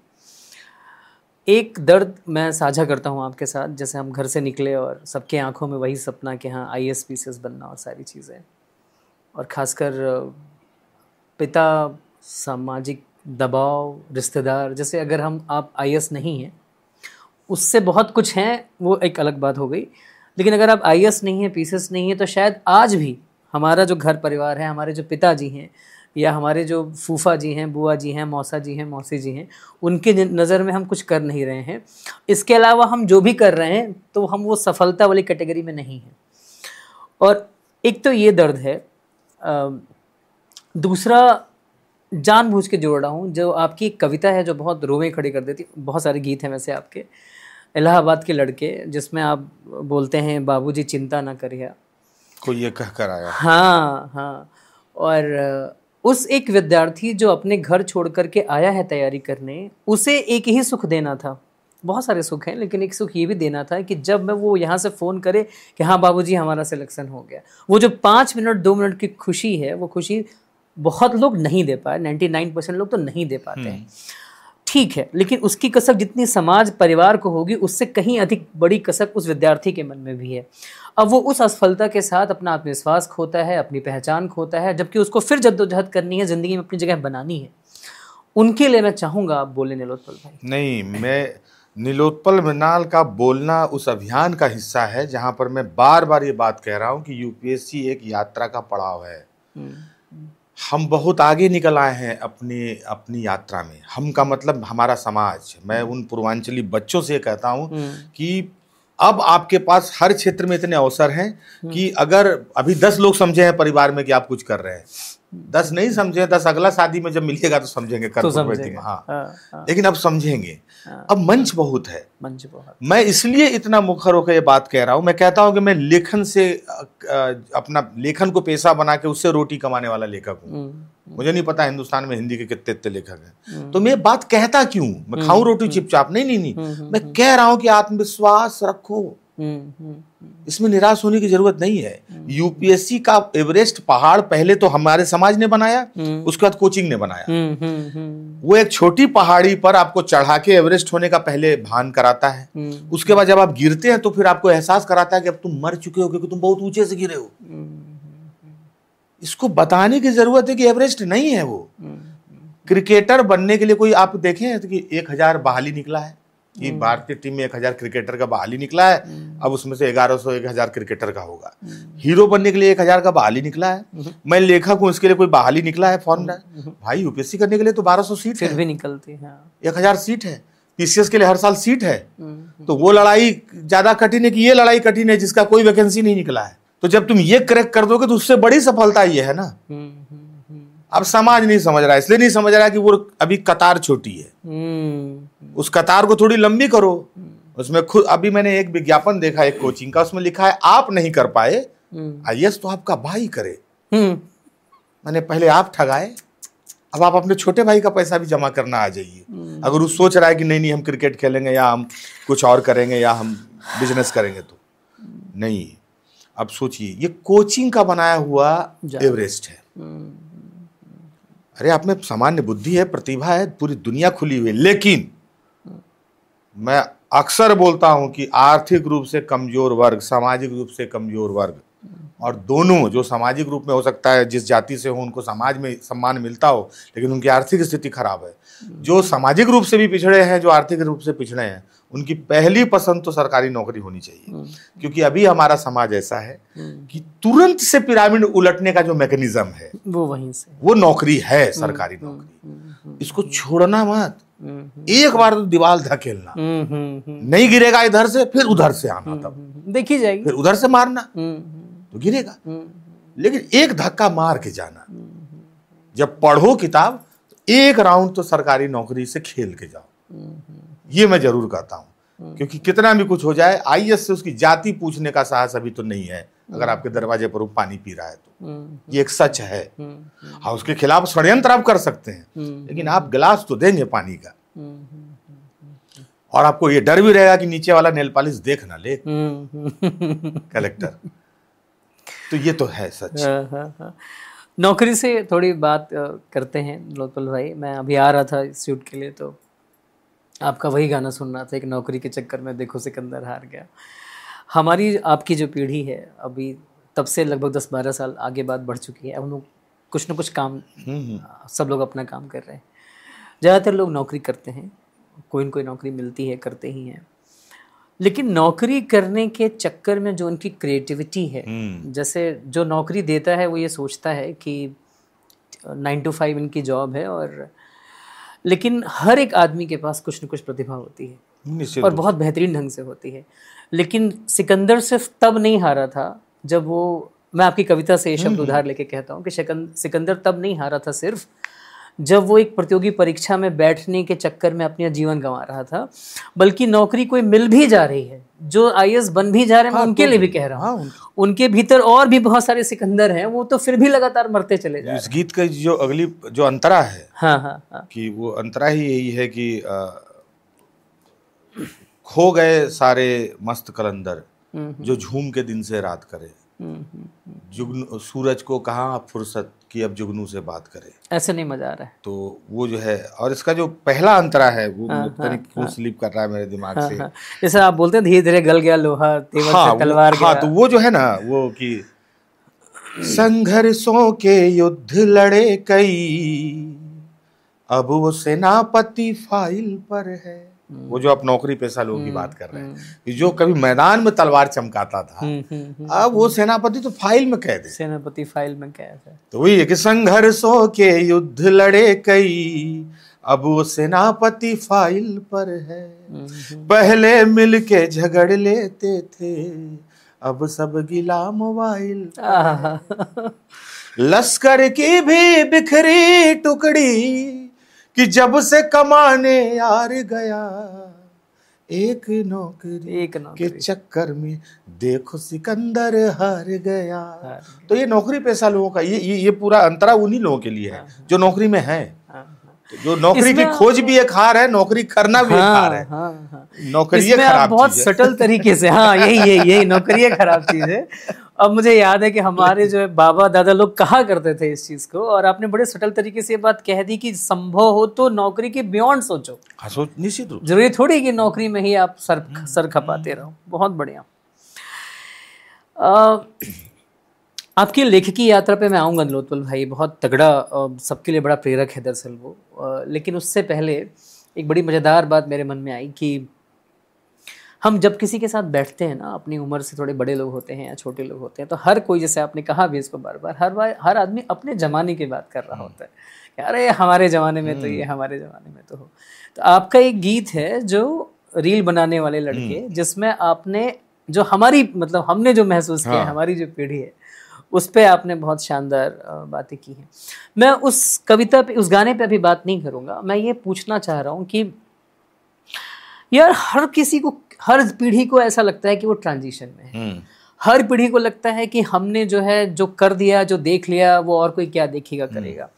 एक दर्द मैं साझा करता हूँ आपके साथ, जैसे हम घर से निकले और सबके आंखों में वही सपना कि हाँ आईएएस पीसीएस बनना और सारी चीज़ें, और ख़ासकर पिता, सामाजिक दबाव, रिश्तेदार, जैसे अगर आप आईएएस नहीं हैं, उससे बहुत कुछ हैं, वो एक अलग बात हो गई। लेकिन अगर आप आईएएस नहीं हैं, पीसीएस नहीं है, तो शायद आज भी हमारा जो घर परिवार है, हमारे जो पिताजी हैं या हमारे जो फूफा जी हैं, बुआ जी हैं, मौसा जी हैं, मौसी जी हैं, उनके नज़र में हम कुछ कर नहीं रहे हैं। इसके अलावा हम जो भी कर रहे हैं तो हम वो सफलता वाली कैटेगरी में नहीं हैं। और एक तो ये दर्द है, दूसरा जानबूझ के जोड़ रहा हूँ, जो आपकी एक कविता है जो बहुत रोवें खड़ी कर देती, बहुत सारे गीत हैं वैसे आपके, इलाहाबाद के लड़के, जिसमें आप बोलते हैं बाबूजी चिंता ना करिए, कोई ये कह कर आया। हाँ। और उस एक विद्यार्थी जो अपने घर छोड़ करके आया है तैयारी करने, उसे एक ही सुख देना था, बहुत सारे सुख हैं, लेकिन एक सुख ये भी देना था कि जब मैं वो यहाँ से फ़ोन करे कि हाँ बाबूजी हमारा सिलेक्शन हो गया, वो जो 5 मिनट 2 मिनट की खुशी है, वो खुशी बहुत लोग नहीं दे पाए, 99% लोग तो नहीं दे पाते हैं। ठीक है, लेकिन उसकी कसक जितनी समाज परिवार को होगी, उससे कहीं अधिक बड़ी कसक उस विद्यार्थी के मन में भी है। अब वो उस असफलता के साथ अपना आत्मविश्वास खोता है, अपनी पहचान खोता है, जबकि उसको फिर जद्दोजहद करनी है, ज़िंदगी में अपनी जगह बनानी है। उनके लिए मैं चाहूँगा आप बोले नीलोत्पल भाई। नहीं, मैं नीलोत्पल मृणाल का बोलना उस अभियान का हिस्सा है जहां पर मैं बार बार ये बात कह रहा हूं कि यूपीएससी एक यात्रा का पड़ाव है। हम बहुत आगे निकल आए हैं अपनी अपनी यात्रा में। हम का मतलब हमारा समाज। मैं उन पूर्वांचली बच्चों से कहता हूं कि अब आपके पास हर क्षेत्र में इतने अवसर हैं कि अगर अभी 10 लोग समझे हैं परिवार में कि आप कुछ कर रहे हैं, 10 नहीं समझे, 10 अगला शादी में जब मिलेगा तो समझेंगे, तो समझेंगे। हाँ। लेकिन अब समझेंगे। अब मंच बहुत है। मंच बहुत। मैं इसलिए इतना मुखर होकर ये बात कह रहा हूं। मैं कहता हूं कि मैं लेखन से अपना लेखन को पेशा बना के उससे रोटी कमाने वाला लेखक हूं। मुझे नहीं पता हिंदुस्तान में हिंदी के कितने इतने लेखक हैं, तो मैं बात कहता क्यों? मैं खाऊं रोटी चुपचाप? नहीं, मैं कह रहा हूं कि आत्मविश्वास रखो, इसमें निराश होने की जरूरत नहीं है। यूपीएससी का एवरेस्ट पहाड़ पहले तो हमारे समाज ने बनाया, उसके बाद कोचिंग ने बनाया। वो एक छोटी पहाड़ी पर आपको चढ़ा के एवरेस्ट होने का पहले भान कराता है, उसके बाद जब आप गिरते हैं तो फिर आपको एहसास कराता है कि अब तुम मर चुके हो क्योंकि तुम बहुत ऊंचे से गिरे हो। इसको बताने की जरूरत है कि एवरेस्ट नहीं है वो। क्रिकेटर बनने के लिए कोई आप देखें कि 1000 बहाली निकला है कि भारतीय टीम में 1000 क्रिकेटर का बहाली निकला है। अब उसमें से 1100 1000 क्रिकेटर का होगा। हीरो बनने के लिए 1000 का बहाली निकला है। मैं लेखक हूं, इसके लिए कोई बहाली निकला है फॉर्मूला? भाई यूपीएससी करने के लिए तो 1200 सीट फिर भी निकलती है, 1000 सीट है। पीसीएस के लिए हर साल सीट है। तो वो लड़ाई ज्यादा कठिन है कि ये लड़ाई कठिन है जिसका कोई वैकेंसी नहीं निकला है? तो जब तुम ये क्रैक कर दोगे तो उससे बड़ी सफलता ये है ना। अब समाज नहीं समझ रहा है, इसलिए नहीं समझ रहा है कि वो अभी कतार छोटी है। उस कतार को थोड़ी लंबी करो। उसमें खुद अभी मैंने एक विज्ञापन देखा एक कोचिंग का, उसमें लिखा है आप नहीं कर पाए आईएएस तो आपका भाई करे। मैंने पहले आप ठगाए, अब आप अपने छोटे भाई का पैसा भी जमा करना आ जाइए। अगर वो सोच रहा है कि नहीं हम क्रिकेट खेलेंगे या हम कुछ और करेंगे या हम बिजनेस करेंगे, तो नहीं। अब सोचिए ये कोचिंग का बनाया हुआ एवरेस्ट है। अरे आप में सामान्य बुद्धि है, प्रतिभा है, पूरी दुनिया खुली हुई है। लेकिन मैं अक्सर बोलता हूं कि आर्थिक रूप से कमजोर वर्ग, सामाजिक रूप से कमजोर वर्ग, और दोनों जो सामाजिक रूप में हो सकता है जिस जाति से हो उनको समाज में सम्मान मिलता हो लेकिन उनकी आर्थिक स्थिति खराब है, जो सामाजिक रूप से भी पिछड़े हैं, जो आर्थिक रूप से पिछड़े हैं, उनकी पहली पसंद तो सरकारी नौकरी होनी चाहिए। क्योंकि अभी हमारा समाज ऐसा है कि तुरंत से पिरामिड उलटने का जो मैकेनिज्म है वो वहीं से, वो नौकरी है, सरकारी नौकरी। इसको छोड़ना मत। एक बार तो दीवार धकेलना, नहीं गिरेगा इधर से फिर उधर से आना, तब देखी जाएगी, फिर उधर से मारना तो गिरेगा। लेकिन एक धक्का मार के जाना। जब पढ़ो किताब, एक राउंड तो सरकारी नौकरी से खेल के जाओ। ये मैं जरूर कहता हूं, क्योंकि कितना भी कुछ हो जाए, आईएएस से उसकी जाति पूछने का साहस अभी तो नहीं है। अगर आपके दरवाजे पर वो पानी पी रहा है तो ये एक सच है। हाँ, उसके खिलाफ षड्यंत्र आप कर सकते हैं, लेकिन आप गिलास तो देंगे पानी का। और आपको ये डर भी रहेगा कि नीचे वाला नेल पॉलिश देख ना ले कलेक्टर। तो ये तो है सच। नौकरी से थोड़ी बात करते हैं लोकल भाई। मैं अभी आ रहा था इस शूट के लिए तो आपका वही गाना सुन रहा था, एक नौकरी के चक्कर में देखो सिकंदर हार गया। हमारी आपकी जो पीढ़ी है अभी, तब से लगभग 10-12 साल आगे बात बढ़ चुकी है। अब लोग कुछ न कुछ काम, सब लोग अपना काम कर रहे हैं। ज़्यादातर लोग नौकरी करते हैं, कोई न कोई नौकरी मिलती है, करते ही हैं। लेकिन नौकरी करने के चक्कर में जो उनकी क्रिएटिविटी है, जैसे जो नौकरी देता है वो ये सोचता है कि 9 to 5 इनकी जॉब है, और लेकिन हर एक आदमी के पास कुछ न कुछ प्रतिभा होती है और बहुत बेहतरीन ढंग से होती है। लेकिन सिकंदर सिर्फ तब नहीं हारा था जब वो, मैं आपकी कविता से ये शब्द उधार लेके कहता हूँ कि सिकंदर तब नहीं हारा था सिर्फ जब वो एक प्रतियोगी परीक्षा में बैठने के चक्कर में अपना जीवन गंवा रहा था, बल्कि नौकरी कोई मिल भी जा रही है, जो आईएएस बन भी जा रहे हैं, मैं उनके लिए भी कह रहा हूँ। उनके भीतर और भी बहुत सारे सिकंदर हैं, वो तो फिर भी लगातार मरते चले जा रहे हैं। इस गीत का जो अगली जो अंतरा है, हाँ, कि वो अंतरा ही यही है कि खो गए सारे मस्त कलंदर जो झूम के दिन से रात करे, जुगनू सूरज को कहाँ फुर्सत कि अब जुगनू से बात करे। ऐसे नहीं मजा आ रहा है। तो वो जो है, और इसका जो पहला अंतरा है वो क्यों स्लिप कर रहा है मेरे दिमाग से। जैसे आप बोलते हैं धीरे धीरे गल गया लोहा, तेवर से तलवार गया। तो वो जो है ना, वो कि संघर्षों के युद्ध लड़े कई, अब वो सेनापति फाइल पर है। वो जो आप नौकरी पेशा लोगों की बात कर रहे हैं, कि जो कभी मैदान में तलवार चमकाता था, अब वो सेनापति तो फाइल में कैद है। सेनापति फाइल में कैद है। तो वही है कि संघर्षों के युद्ध लड़े कई, अब वो सेनापति फाइल पर है। पहले मिलके झगड़ लेते थे, अब सब गिला मोबाइल पर। लश्कर की भी बिखरी टुकड़ी, कि जब से कमाने यार गया, एक नौकरी के चक्कर में देखो सिकंदर हार गया। तो ये नौकरी पेशा लोगों का ये पूरा अंतरा उन्हीं लोगों के लिए है जो नौकरी में है। तो जो नौकरी की खोज भी एक हार है, नौकरी करना भी एक हार है। नौकरी खराब बहुत सटल तरीके से, हाँ यही नौकरी खराब चीज है। अब मुझे याद है कि हमारे जो है बाबा दादा लोग कहा करते थे इस चीज को, और आपने बड़े सटल तरीके से ये बात कह दी कि संभव हो तो नौकरी के बियॉन्ड सोचो। निश्चित रूप, जरूरी थोड़ी कि नौकरी में ही आप सर खपाते रहो। बहुत बढ़िया। आपकी लेखकी यात्रा पे मैं आऊँगा नीलोत्पल भाई, बहुत तगड़ा, सबके लिए बड़ा प्रेरक है दरअसल वो। लेकिन उससे पहले एक बड़ी मज़ेदार बात मेरे मन में आई कि हम जब किसी के साथ बैठते हैं ना, अपनी उम्र से थोड़े बड़े लोग होते हैं या छोटे लोग होते हैं, तो हर कोई, जैसे आपने कहा भी इसको बार बार, हर आदमी अपने ज़माने की बात कर रहा होता है। अरे हमारे ज़माने में तो ये, हमारे ज़माने में तो हो। तो आपका एक गीत है जो रील बनाने वाले लड़के, जिसमें आपने जो हमारी, मतलब हमने जो महसूस किया, हमारी जो पीढ़ी है, उस पे आपने बहुत शानदार बातें की हैं। मैं उस कविता पे, उस गाने पे अभी बात नहीं करूँगा। मैं ये पूछना चाह रहा हूँ कि यार हर किसी को, हर पीढ़ी को ऐसा लगता है कि वो ट्रांजिशन में है। हर पीढ़ी को लगता है कि हमने जो है जो कर दिया, जो देख लिया, वो और कोई क्या देखेगा करेगा।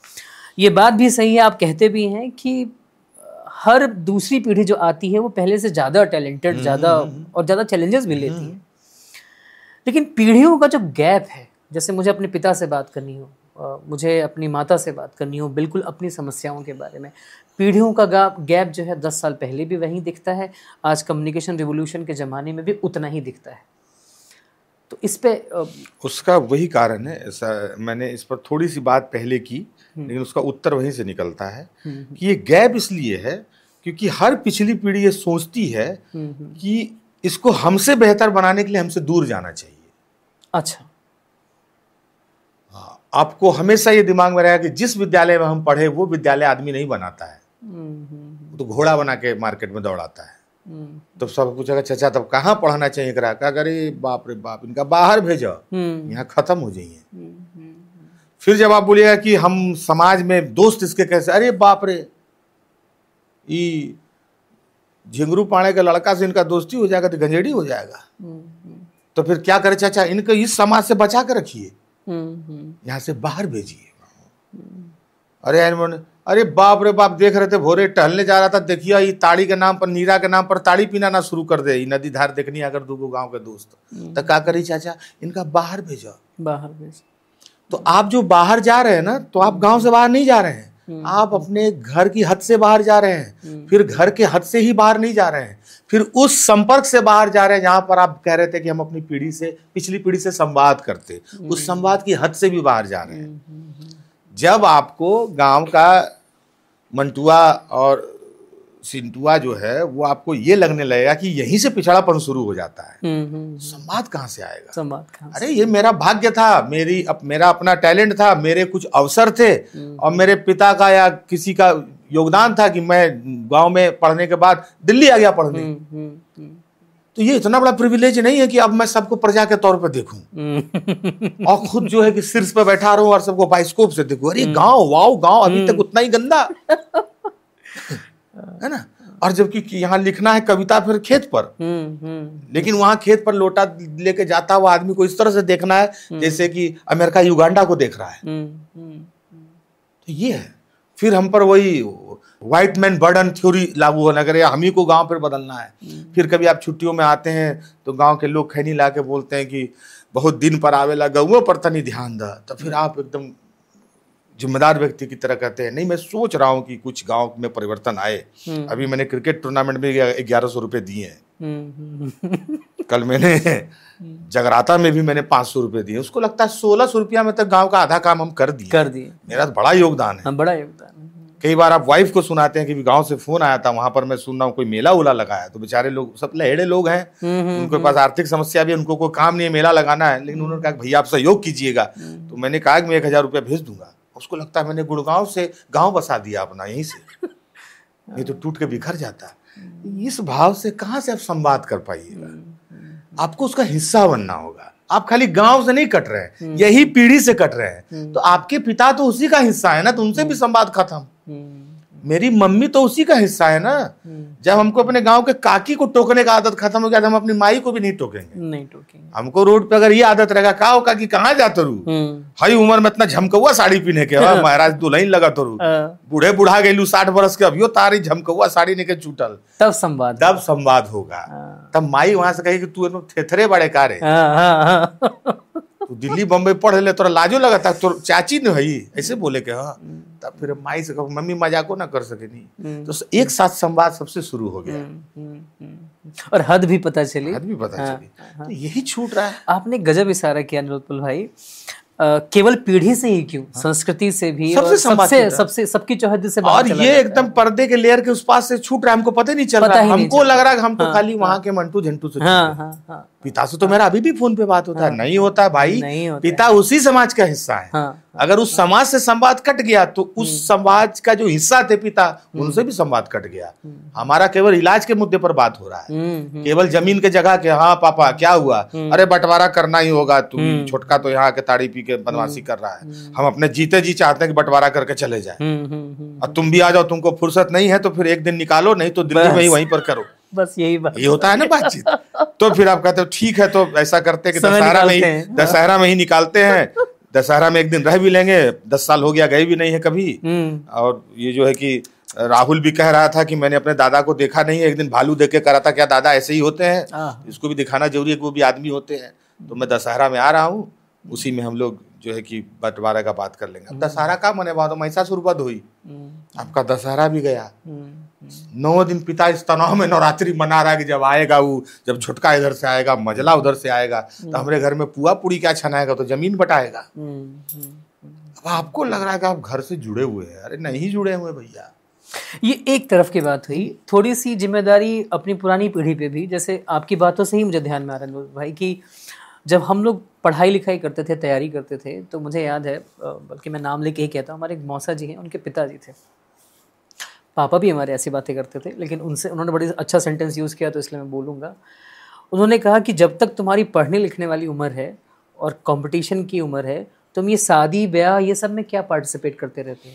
ये बात भी सही है, आप कहते भी हैं कि हर दूसरी पीढ़ी जो आती है वो पहले से ज़्यादा टैलेंटेड, ज़्यादा और ज़्यादा चैलेंजेस भी लेती है। लेकिन पीढ़ियों का जो गैप है, जैसे मुझे अपने पिता से बात करनी हो, मुझे अपनी माता से बात करनी हो, बिल्कुल अपनी समस्याओं के बारे में, पीढ़ियों का गैप जो है 10 साल पहले भी वहीं दिखता है, आज कम्युनिकेशन रिवोल्यूशन के ज़माने में भी उतना ही दिखता है। तो इस पे उसका वही कारण है। ऐसा मैंने इस पर थोड़ी सी बात पहले की, लेकिन उसका उत्तर वहीं से निकलता है कि ये गैप इसलिए है क्योंकि हर पिछली पीढ़ी ये सोचती है कि इसको हमसे बेहतर बनाने के लिए हमसे दूर जाना चाहिए। अच्छा, आपको हमेशा ये दिमाग में रहेगा कि जिस विद्यालय में हम पढ़े वो विद्यालय आदमी नहीं बनाता है, तो घोड़ा बना के मार्केट में दौड़ाता है। तो सब पूछेगा चाचा तब कहाँ पढ़ाना चाहिए करा, क्या करे, बाप रे बाप, इनका बाहर भेजो, यहाँ खत्म हो जाइए। फिर जब आप बोलिएगा कि हम समाज में दोस्त इसके कैसे, अरे बाप रे, ये झिंगरू पाड़े का लड़का से इनका दोस्ती हो जाएगा तो गंजेड़ी हो जाएगा। तो फिर क्या करे चाचा, इनको इस समाज से बचा कर रखिए, यहाँ से बाहर भेजिए। अरे बाप रे बाप, देख रहे थे भोरे टहलने जा रहा था, देखिए ये ताड़ी के नाम पर, नीरा के नाम पर ताड़ी पीना ना शुरू कर दे, नदी धार देखनी अगर दूगो गांव के दोस्त, तो क्या करी चाचा, इनका बाहर भेजो, बाहर भेज। तो आप जो बाहर जा रहे हैं ना, तो आप गांव से बाहर नहीं जा रहे हैं, आप अपने घर की हद से बाहर जा रहे हैं, फिर घर के हद से ही बाहर नहीं जा रहे हैं, फिर उस संपर्क से बाहर जा रहे हैं जहां पर आप कह रहे थे कि हम अपनी पीढ़ी से, पिछली पीढ़ी से संवाद करते, उस संवाद की हद से भी बाहर जा रहे हैं। जब आपको गांव का मंटुआ और सिंटुआ जो है वो आपको ये लगने लगेगा कि यहीं से पिछड़ापन शुरू हो जाता है, संवाद कहाँ से आएगा, संवाद कहाँ से? अरे ये मेरा भाग्य था, मेरा अपना टैलेंट था, मेरे कुछ अवसर थे, और मेरे पिता का या किसी का योगदान था कि मैं गांव में पढ़ने के बाद दिल्ली आ गया पढ़ने। तो ये इतना बड़ा प्रिविलेज नहीं है कि अब मैं सबको प्रजा के तौर पर देखूं और खुद जो है कि शीर्ष पे बैठा रहूं और सबको बाइस्कोप से देखूं। अरे गांव, वाओ गांव अभी तक उतना ही गंदा है ना। और जबकि यहाँ लिखना है कविता फिर खेत पर, लेकिन वहां खेत पर लोटा लेके जाता हुआ आदमी को इस तरह से देखना है जैसे कि अमेरिका युगांडा को देख रहा है। तो ये है, फिर हम पर वही व्हाइट मैन बर्डन थ्योरी लागू होने लगे, हम ही को गांव पर बदलना है। फिर कभी आप छुट्टियों में आते हैं तो गांव के लोग खैनी ला के बोलते हैं कि बहुत दिन पर आवेला, गौओं पर तनी ध्यान दा, तो फिर आप एकदम जिम्मेदार व्यक्ति की तरह कहते हैं नहीं मैं सोच रहा हूँ कि कुछ गांव में परिवर्तन आए। अभी मैंने क्रिकेट टूर्नामेंट में 1100 रुपये दिए हैं। कल मैंने जगराता में भी मैंने 500 रुपये दिए। उसको लगता है 1600 रुपया में तक गांव का आधा काम हम कर दिए। कर दिए। मेरा तो बड़ा योगदान है। बड़ा योगदान। कई बार आप वाइफ को सुनाते हैं कि गांव से फोन आया था, वहां पर मैं सुन रहा हूँ कोई मेला उला लगाया, तो बेचारे लोग सब लहेड़े लोग हैं, उनके पास आर्थिक समस्या भी है, उनको कोई काम नहीं है, मेला लगाना है, लेकिन उन्होंने कहा भैया आप सहयोग कीजिएगा। तो मैंने कहा कि मैं 1000 रुपया भेज दूंगा। उसको लगता है मैंने गुड़गांव से गाँव बसा दिया अपना यहीं से, नहीं तो टूट के बिखर जाता। इस भाव से कहाँ से आप संवाद कर पाइएगा? आपको उसका हिस्सा बनना होगा। आप खाली गांव से नहीं कट रहे हैं, यही पीढ़ी से कट रहे हैं, तो आपके पिता तो उसी का हिस्सा है ना, तो उनसे भी संवाद खत्म। मेरी मम्मी तो उसी का हिस्सा है ना। जब हमको अपने गांव के काकी को टोकने का आदत खत्म हो गया, तो हम अपनी माई को भी नहीं टोकेंगे। हमको रोड पे अगर ये आदत रहेगा, का काकी कहाँ जाते रू, हई उम्र में इतना झमकौआ साड़ी पीने के महाराज दुल्हन लगा तो रू, बूढ़े बुढ़ा गई 60 बरस के, अभियो तारी झमकौआ साड़ी ने के छूटल, तब संवाद होगा। तब माई वहां से कही कि तू थेथरे बड़े कारे, तू दिल्ली बम्बई पढ़ ले, तोरा लाजो लगता, तो चाची ने हई ऐसे बोले के। हाँ, तब फिर माई से कहो मम्मी मजाको ना कर सके नहीं, तो एक साथ संवाद सबसे शुरू हो गया और हद भी पता चली। तो यही छूट रहा है। आपने गजब इशारा किया निलोत्पल भाई। केवल पीढ़ी से ही क्यों, संस्कृति से भी, सबसे सबकी चौहद से। और ये एकदम पर्दे के लेयर के उस पास से छूट रहा है, हमको पता ही नहीं चल रहा। हमको लग रहा है हम तो खाली वहां के मंटू झंटू से। पिता से तो मेरा अभी भी फोन पे बात होता है। नहीं होता भाई, पिता उसी समाज का हिस्सा है। अगर उस समाज से संवाद कट गया तो उस समाज का जो हिस्सा थे पिता, उनसे भी संवाद कट गया। हमारा केवल इलाज के मुद्दे पर बात हो रहा है, केवल जमीन के जगह के। हाँ पापा क्या हुआ, अरे बंटवारा करना ही होगा, तुम छोटका तो यहाँ के ताड़ी पी के बदमाशी कर रहा है, हम अपने जीते जी चाहते हैं कि बंटवारा करके चले जाए, और तुम भी आ जाओ, तुमको फुर्सत नहीं है तो फिर एक दिन निकालो, नहीं तो दिल्ली में ही वहीं पर करो। बस यही बात, ये होता है ना बातचीत। तो फिर आप कहते हो ठीक है, तो ऐसा करते हैं कि दशहरा में ही निकालते हैं, दशहरा में एक दिन रह भी लेंगे। 10 साल हो गया, गए भी नहीं है कभी। और ये जो है कि राहुल भी कह रहा था कि मैंने अपने दादा को देखा नहीं है, एक दिन भालू देख के कह रहा था क्या दादा ऐसे ही होते हैं, इसको भी दिखाना जरूरी है कि वो भी आदमी होते हैं। तो मैं दशहरा में आ रहा हूँ, उसी में हम लोग जो है कि बंटवारा का बात कर लेंगे। दशहरा का मने बाद महिषासुर वध हुई, आपका दशहरा भी गया। 9 दिन पिता इस तनाव में नवरात्रि मना रहा है कि जब आएगा वो, जब छुटका इधर से आएगा, मजला उधर से आएगा, तो हमारे घर में पुआ पूड़ी क्या छनाएगा, तो जमीन बटाएगा। अब आपको लग रहा है कि आप घर से जुड़े हुए हैं, अरे नहीं जुड़े हुए भैया। ये एक तरफ की बात हुई। थोड़ी सी जिम्मेदारी अपनी पुरानी पीढ़ी पे भी, जैसे आपकी बातों से ही मुझे ध्यान में आ रहा है भाई कि जब हम लोग पढ़ाई लिखाई करते थे, तैयारी करते थे, तो मुझे याद है, बल्कि मैं नाम लेके ही कहता हूँ, हमारे एक मौसा जी हैं, उनके पिताजी थे, पापा भी हमारे ऐसी बातें करते थे, लेकिन उन्होंने बड़ी अच्छा सेंटेंस यूज़ किया, तो इसलिए मैं बोलूँगा। उन्होंने कहा कि जब तक तुम्हारी पढ़ने लिखने वाली उम्र है और कंपटीशन की उम्र है, तुम ये शादी ब्याह ये सब में क्या पार्टिसिपेट करते रहते हो?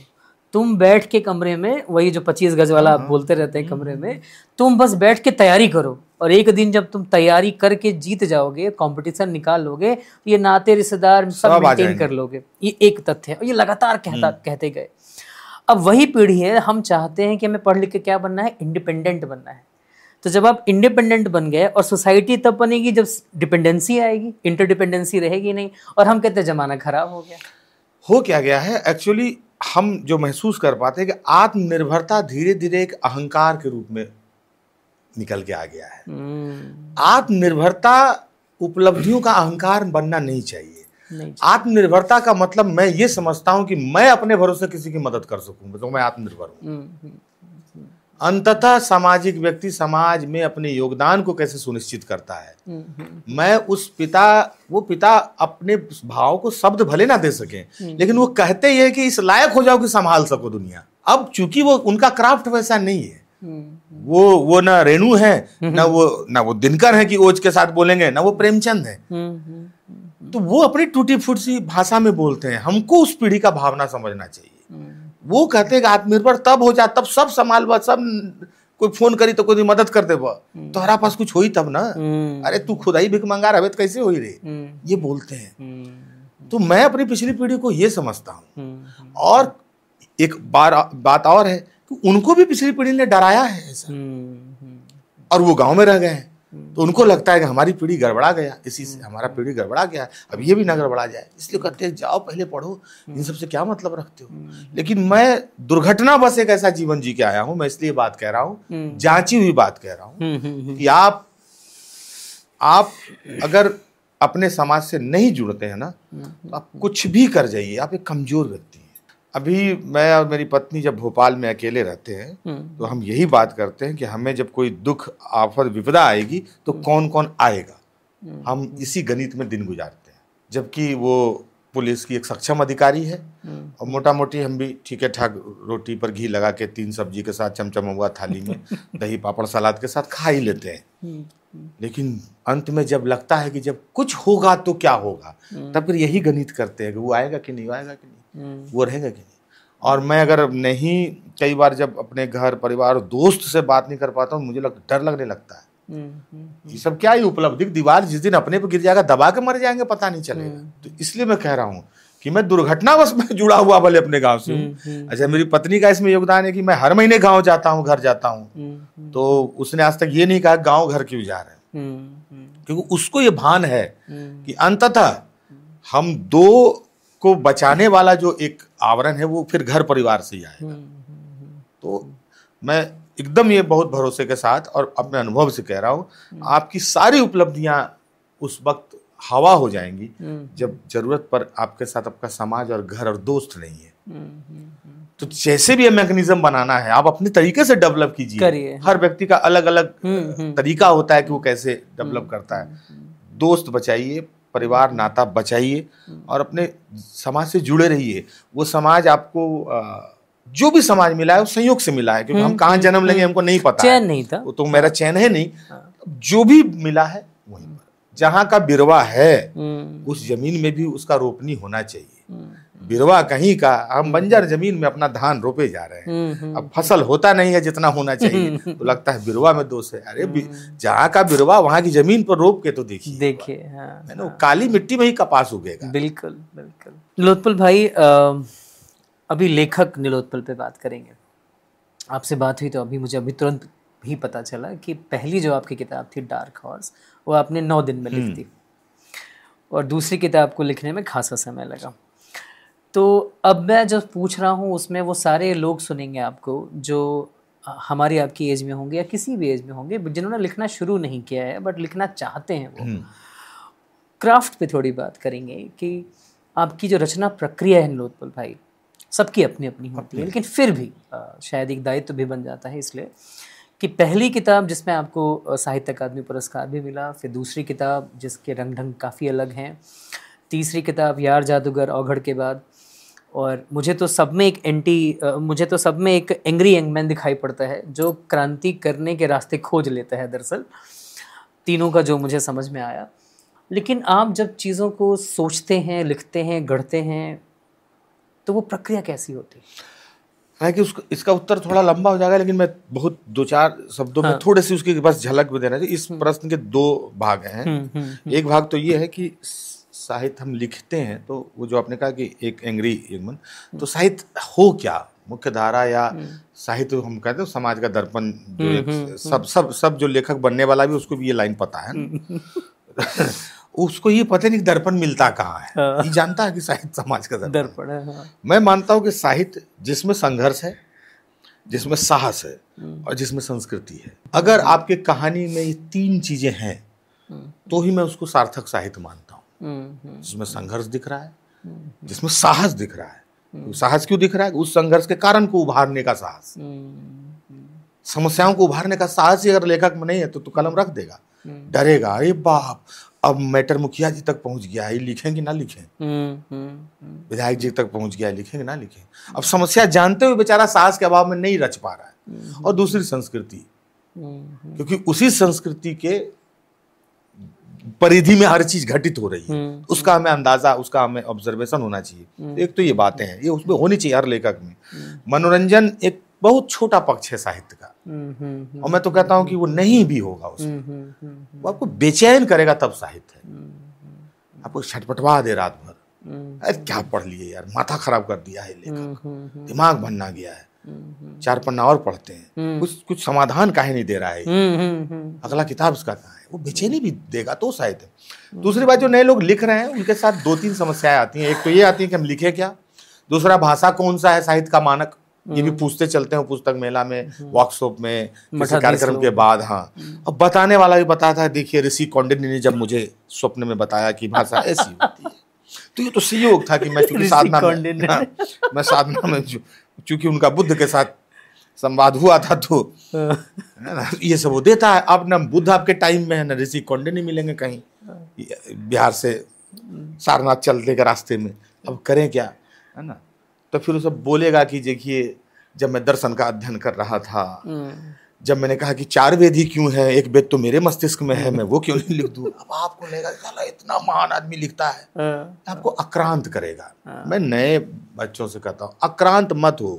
तुम बैठ के कमरे में, वही जो 25 गज वाला आप बोलते रहते हैं कमरे में, तुम बस बैठ के तैयारी करो, और एक दिन जब तुम तैयारी करके जीत जाओगे, कंपटीशन निकाल लोगे, तो ये नाते रिश्तेदार सब मेंटेन कर लोगे। ये एक तथ्य है, और ये लगातार कहते गए। अब वही पीढ़ी है, हम चाहते हैं कि हमें पढ़ लिख के क्या बनना है, इंडिपेंडेंट बनना है। तो जब आप इंडिपेंडेंट बन गए, और सोसाइटी तब बनेगी जब डिपेंडेंसी आएगी, इंटरडिपेंडेंसी रहेगी नहीं, और हम कहते हैं जमाना खराब हो गया। हो क्या गया है एक्चुअली, हम जो महसूस कर पाते हैं कि आत्मनिर्भरता धीरे धीरे एक अहंकार के रूप में निकल के आ गया है। आत्मनिर्भरता उपलब्धियों का अहंकार बनना नहीं चाहिए। आत्मनिर्भरता का मतलब मैं ये समझता हूं कि मैं अपने भरोसे किसी की मदद कर सकूं, तो मैं आत्मनिर्भर हूं। अंततः सामाजिक व्यक्ति समाज में अपने योगदान को कैसे सुनिश्चित करता है। मैं वो पिता अपने भाव को शब्द भले ना दे सके, लेकिन वो कहते ही है कि इस लायक हो जाओ कि संभाल सको दुनिया। अब चूंकि वो उनका क्राफ्ट वैसा नहीं है, वो ना रेणु है, ना वो दिनकर है कि ओज के साथ बोलेंगे, ना वो प्रेमचंद है। तो वो अपनी टूटी फूटी सी भाषा में बोलते हैं। हमको उस पीढ़ी का भावना समझना चाहिए। वो कहते हैं कि आत्मनिर्भर तब हो जा, तब सब संभाल, सब कोई फोन करी तो कोई मदद कर दे, तोहरा पास कुछ होई तब ना, अरे तू खुद ही भिख मंगा रहे तो कैसे होई रे, ये बोलते हैं। तो मैं अपनी पिछली पीढ़ी को ये समझता हूँ। और एक बात और है कि उनको भी पिछली पीढ़ी ने डराया है ऐसा, और वो गांव में रह गए हैं, तो उनको लगता है कि हमारी पीढ़ी गड़बड़ा गया, इसी से हमारा पीढ़ी गड़बड़ा गया, अब ये भी ना गड़बड़ा जाए, इसलिए कहते हैं जाओ पहले पढ़ो, इन सबसे क्या मतलब रखते हो। लेकिन मैं दुर्घटना बस एक ऐसा जीवन जी के आया हूं, मैं इसलिए बात कह रहा हूं, जांची हुई बात कह रहा हूं कि आप अगर अपने समाज से नहीं जुड़ते हैं ना, तो आप कुछ भी कर जाइए, आप एक कमजोर व्यक्ति हैं। अभी मैं और मेरी पत्नी जब भोपाल में अकेले रहते हैं तो हम यही बात करते हैं कि हमें जब कोई दुख आफत विपदा आएगी तो कौन कौन आएगा, हम इसी गणित में दिन गुजारते हैं। जबकि वो पुलिस की एक सक्षम अधिकारी है और मोटा मोटी हम भी ठीक है ठाक रोटी पर घी लगा के 3 सब्जी के साथ चमचम हुआ थाली में दही पापड़ सलाद के साथ खा ही लेते हैं। लेकिन अंत में जब लगता है कि जब कुछ होगा तो क्या होगा, तब फिर यही गणित करते हैं कि वो आएगा कि नहीं, आएगा कि नहीं, वो रहेगा कि नहीं। और मैं अगर नहीं, कई बार जब अपने घर परिवार और दोस्त से बात नहीं कर पाता हूँ, मुझे डर लगने लगता है। ये सब क्या ही उपलब्धि, दीवार जिस दिन अपने पे गिर जाएगा दबा के मर जाएंगे पता नहीं चलेगा। तो इसलिए मैं कह रहा हूँ कि मैं दुर्घटनावश में जुड़ा हुआ भले अपने गांव से हूँ। अच्छा, मेरी पत्नी का इसमें योगदान है कि मैं हर महीने गांव जाता हूँ, घर जाता हूँ, तो उसने आज तक ये नहीं कहा गांव घर क्यों जा रहे हैं, क्योंकि उसको ये भान है कि अंततः हम दो को बचाने वाला जो एक आवरण है वो फिर घर परिवार से ही आएगा। तो मैं एकदम ये बहुत भरोसे के साथ और अपने अनुभव से कह रहा हूँ, आपकी सारी उपलब्धियां उस वक्त हवा हो जाएंगी जब जरूरत पर आपके साथ आपका समाज और घर और दोस्त नहीं है। तो जैसे भी ये मैकेनिज्म बनाना है आप अपने तरीके से डेवलप कीजिए। हर व्यक्ति का अलग अलग तरीका होता है कि वो कैसे डेवलप करता है। दोस्त बचाइए, परिवार नाता बचाइए और अपने समाज से जुड़े रहिए। वो समाज आपको जो भी समाज मिला है वो संयोग से मिला है, क्योंकि हम कहाँ जन्म लेंगे हमको नहीं पता, चैन नहीं था, तो मेरा चैन है नहीं। जो भी मिला है वहीं पर, जहाँ का बिरवा है उस जमीन में भी उसका रोपनी होना चाहिए। बिरवा कहीं का, हम बंजर जमीन में अपना धान रोपे जा रहे हैं, अब फसल होता नहीं है जितना होना चाहिए, तो लगता है बिरवा में दोष है। अरे जहाँ का बिरवा वहां की जमीन पर रोप के तो देखिए, है ना, काली मिट्टी में ही कपास उगेगा। बिल्कुल बिल्कुल। नीलोत्पल भाई, अभी लेखक नीलोत्पल पे बात करेंगे। आपसे बात हुई तो मुझे तुरंत ही पता चला कि पहली जो आपकी किताब थी डार्क हॉर्स, वो आपने 9 दिन में लिख दी और दूसरी किताब को लिखने में खासा समय लगा। तो अब मैं जो पूछ रहा हूँ उसमें वो सारे लोग सुनेंगे आपको जो हमारी आपकी एज में होंगे या किसी भी एज में होंगे, जिन्होंने लिखना शुरू नहीं किया है बट लिखना चाहते हैं। वो क्राफ्ट पे थोड़ी बात करेंगे कि आपकी जो रचना प्रक्रिया है नीलोत्पल भाई, सबकी अपनी अपनी होती है, लेकिन फिर भी शायद एक दायित्व भी बन जाता है इसलिए कि पहली किताब जिसमें आपको साहित्य अकादमी पुरस्कार भी मिला, फिर दूसरी किताब जिसके रंग ढंग काफ़ी अलग हैं, तीसरी किताब यार जादूगर औघड़ के बाद, और मुझे तो सब में एक एंग्री यंग मैन दिखाई पड़ता है जो क्रांति करने के रास्ते खोज लेता है दरअसल। तीनों का जो मुझे समझ में आया। लेकिन आप जब चीज़ों को सोचते हैं, लिखते हैं, गढ़ते हैं, तो वो प्रक्रिया कैसी होती है? कि इसका उत्तर थोड़ा लंबा हो जाएगा, लेकिन मैं बहुत 2-4 शब्दों में थोड़े से उसकी बस झलक भी देना चाहिए। इस प्रश्न के 2 भाग हैं। एक भाग तो ये है कि साहित्य हम लिखते हैं, तो वो जो आपने कहा कि एक एंग्री यंगमैन, तो साहित्य हो क्या, मुख्य धारा या साहित्य हम कहते हैं समाज का दर्पण, जो एक सब जो लेखक बनने वाला भी उसको भी ये लाइन पता है उसको ये पता नहीं दर्पण मिलता कहाँ है, ये जानता है कि साहित्य समाज का दर्पण है। मैं मानता हूँ कि साहित्य जिसमें संघर्ष है, जिसमें साहस है और जिसमें संस्कृति है, अगर आपके कहानी में ये 3 चीजें हैं तो ही मैं उसको सार्थक साहित्य मानता हूँ। जिसमें संघर्ष दिख रहा है, जिसमें साहस दिख रहा है। साहस क्यों दिख रहा है? उस संघर्ष के कारण को उभारने का साहस, समस्याओं को उभारने का साहस ही अगर लेखक में नहीं है तो कलम रख देगा, डरेगा, अरे बाप अब मैटर मुखिया जी तक पहुंच गया है, लिखेंगे ना लिखें, विधायक जी तक पहुंच गया है, लिखेंगे ना लिखें। अब समस्या जानते हुए बेचारा साहस के अभाव में नहीं रच पा रहा है। और दूसरी संस्कृति, क्योंकि उसी संस्कृति के परिधि में हर चीज घटित हो रही है, उसका हमें अंदाजा, उसका हमें ऑब्जर्वेशन होना चाहिए। एक तो ये बातें हैं, ये उसमें होनी चाहिए हर लेखक में। मनोरंजन एक बहुत छोटा पक्ष है साहित्य का, और मैं तो कहता हूं कि वो नहीं भी होगा उसमें, वो आपको बेचैन करेगा तब साहित्य है। आपको छटपटवा दे रात भर, अरे क्या पढ़ लिए यार, माथा खराब कर दिया है लेखक, दिमाग बनना गया है, 4 पन्ना और पढ़ते हैं, कुछ समाधान काहे नहीं दे रहा है, अगला किताब उसका कहाँ है, वो बेचैनी भी देगा तो साहित्य। दूसरी बात, जो नए लोग लिख रहे हैं उनके साथ 2-3 समस्याएं आती हैं। एक तो ये आती है कि हम लिखे क्या, दूसरा भाषा कौन सा है साहित्य का मानक, ये भी पूछते चलते हैं पुस्तक मेला में, वर्कशॉप में, किसी कार्यक्रम के बाद। हाँ, अब बताने वाला भी बताता है, देखिए ऋषि कौंडिन्य ने जब मुझे स्वप्न में बताया कि भाषा ऐसी होती है, तो ये तो संयोग था कि मैं चूंकि साधना में, हाँ, मैं साधना में चूंकि उनका बुद्ध के साथ संवाद हुआ था, तो है ना, ये सब वो देता है। अब ना बुद्ध आपके टाइम में है, ना ऋषि कौंडिन्य नहीं मिलेंगे कहीं बिहार से सारनाथ चलने के रास्ते में। अब करें क्या, है ना। तो फिर वो सब बोलेगा कि देखिए, जब मैं दर्शन का अध्ययन कर रहा था, जब मैंने कहा कि 4 वेद ही क्यों है, एक वेद तो मेरे मस्तिष्क में है, मैं वो क्यों नहीं लिख दूं। अब आपको लगेगा साला इतना महान आदमी लिखता है, आपको आक्रांत करेगा। मैं नए बच्चों से कहता हूँ, आक्रांत मत हो।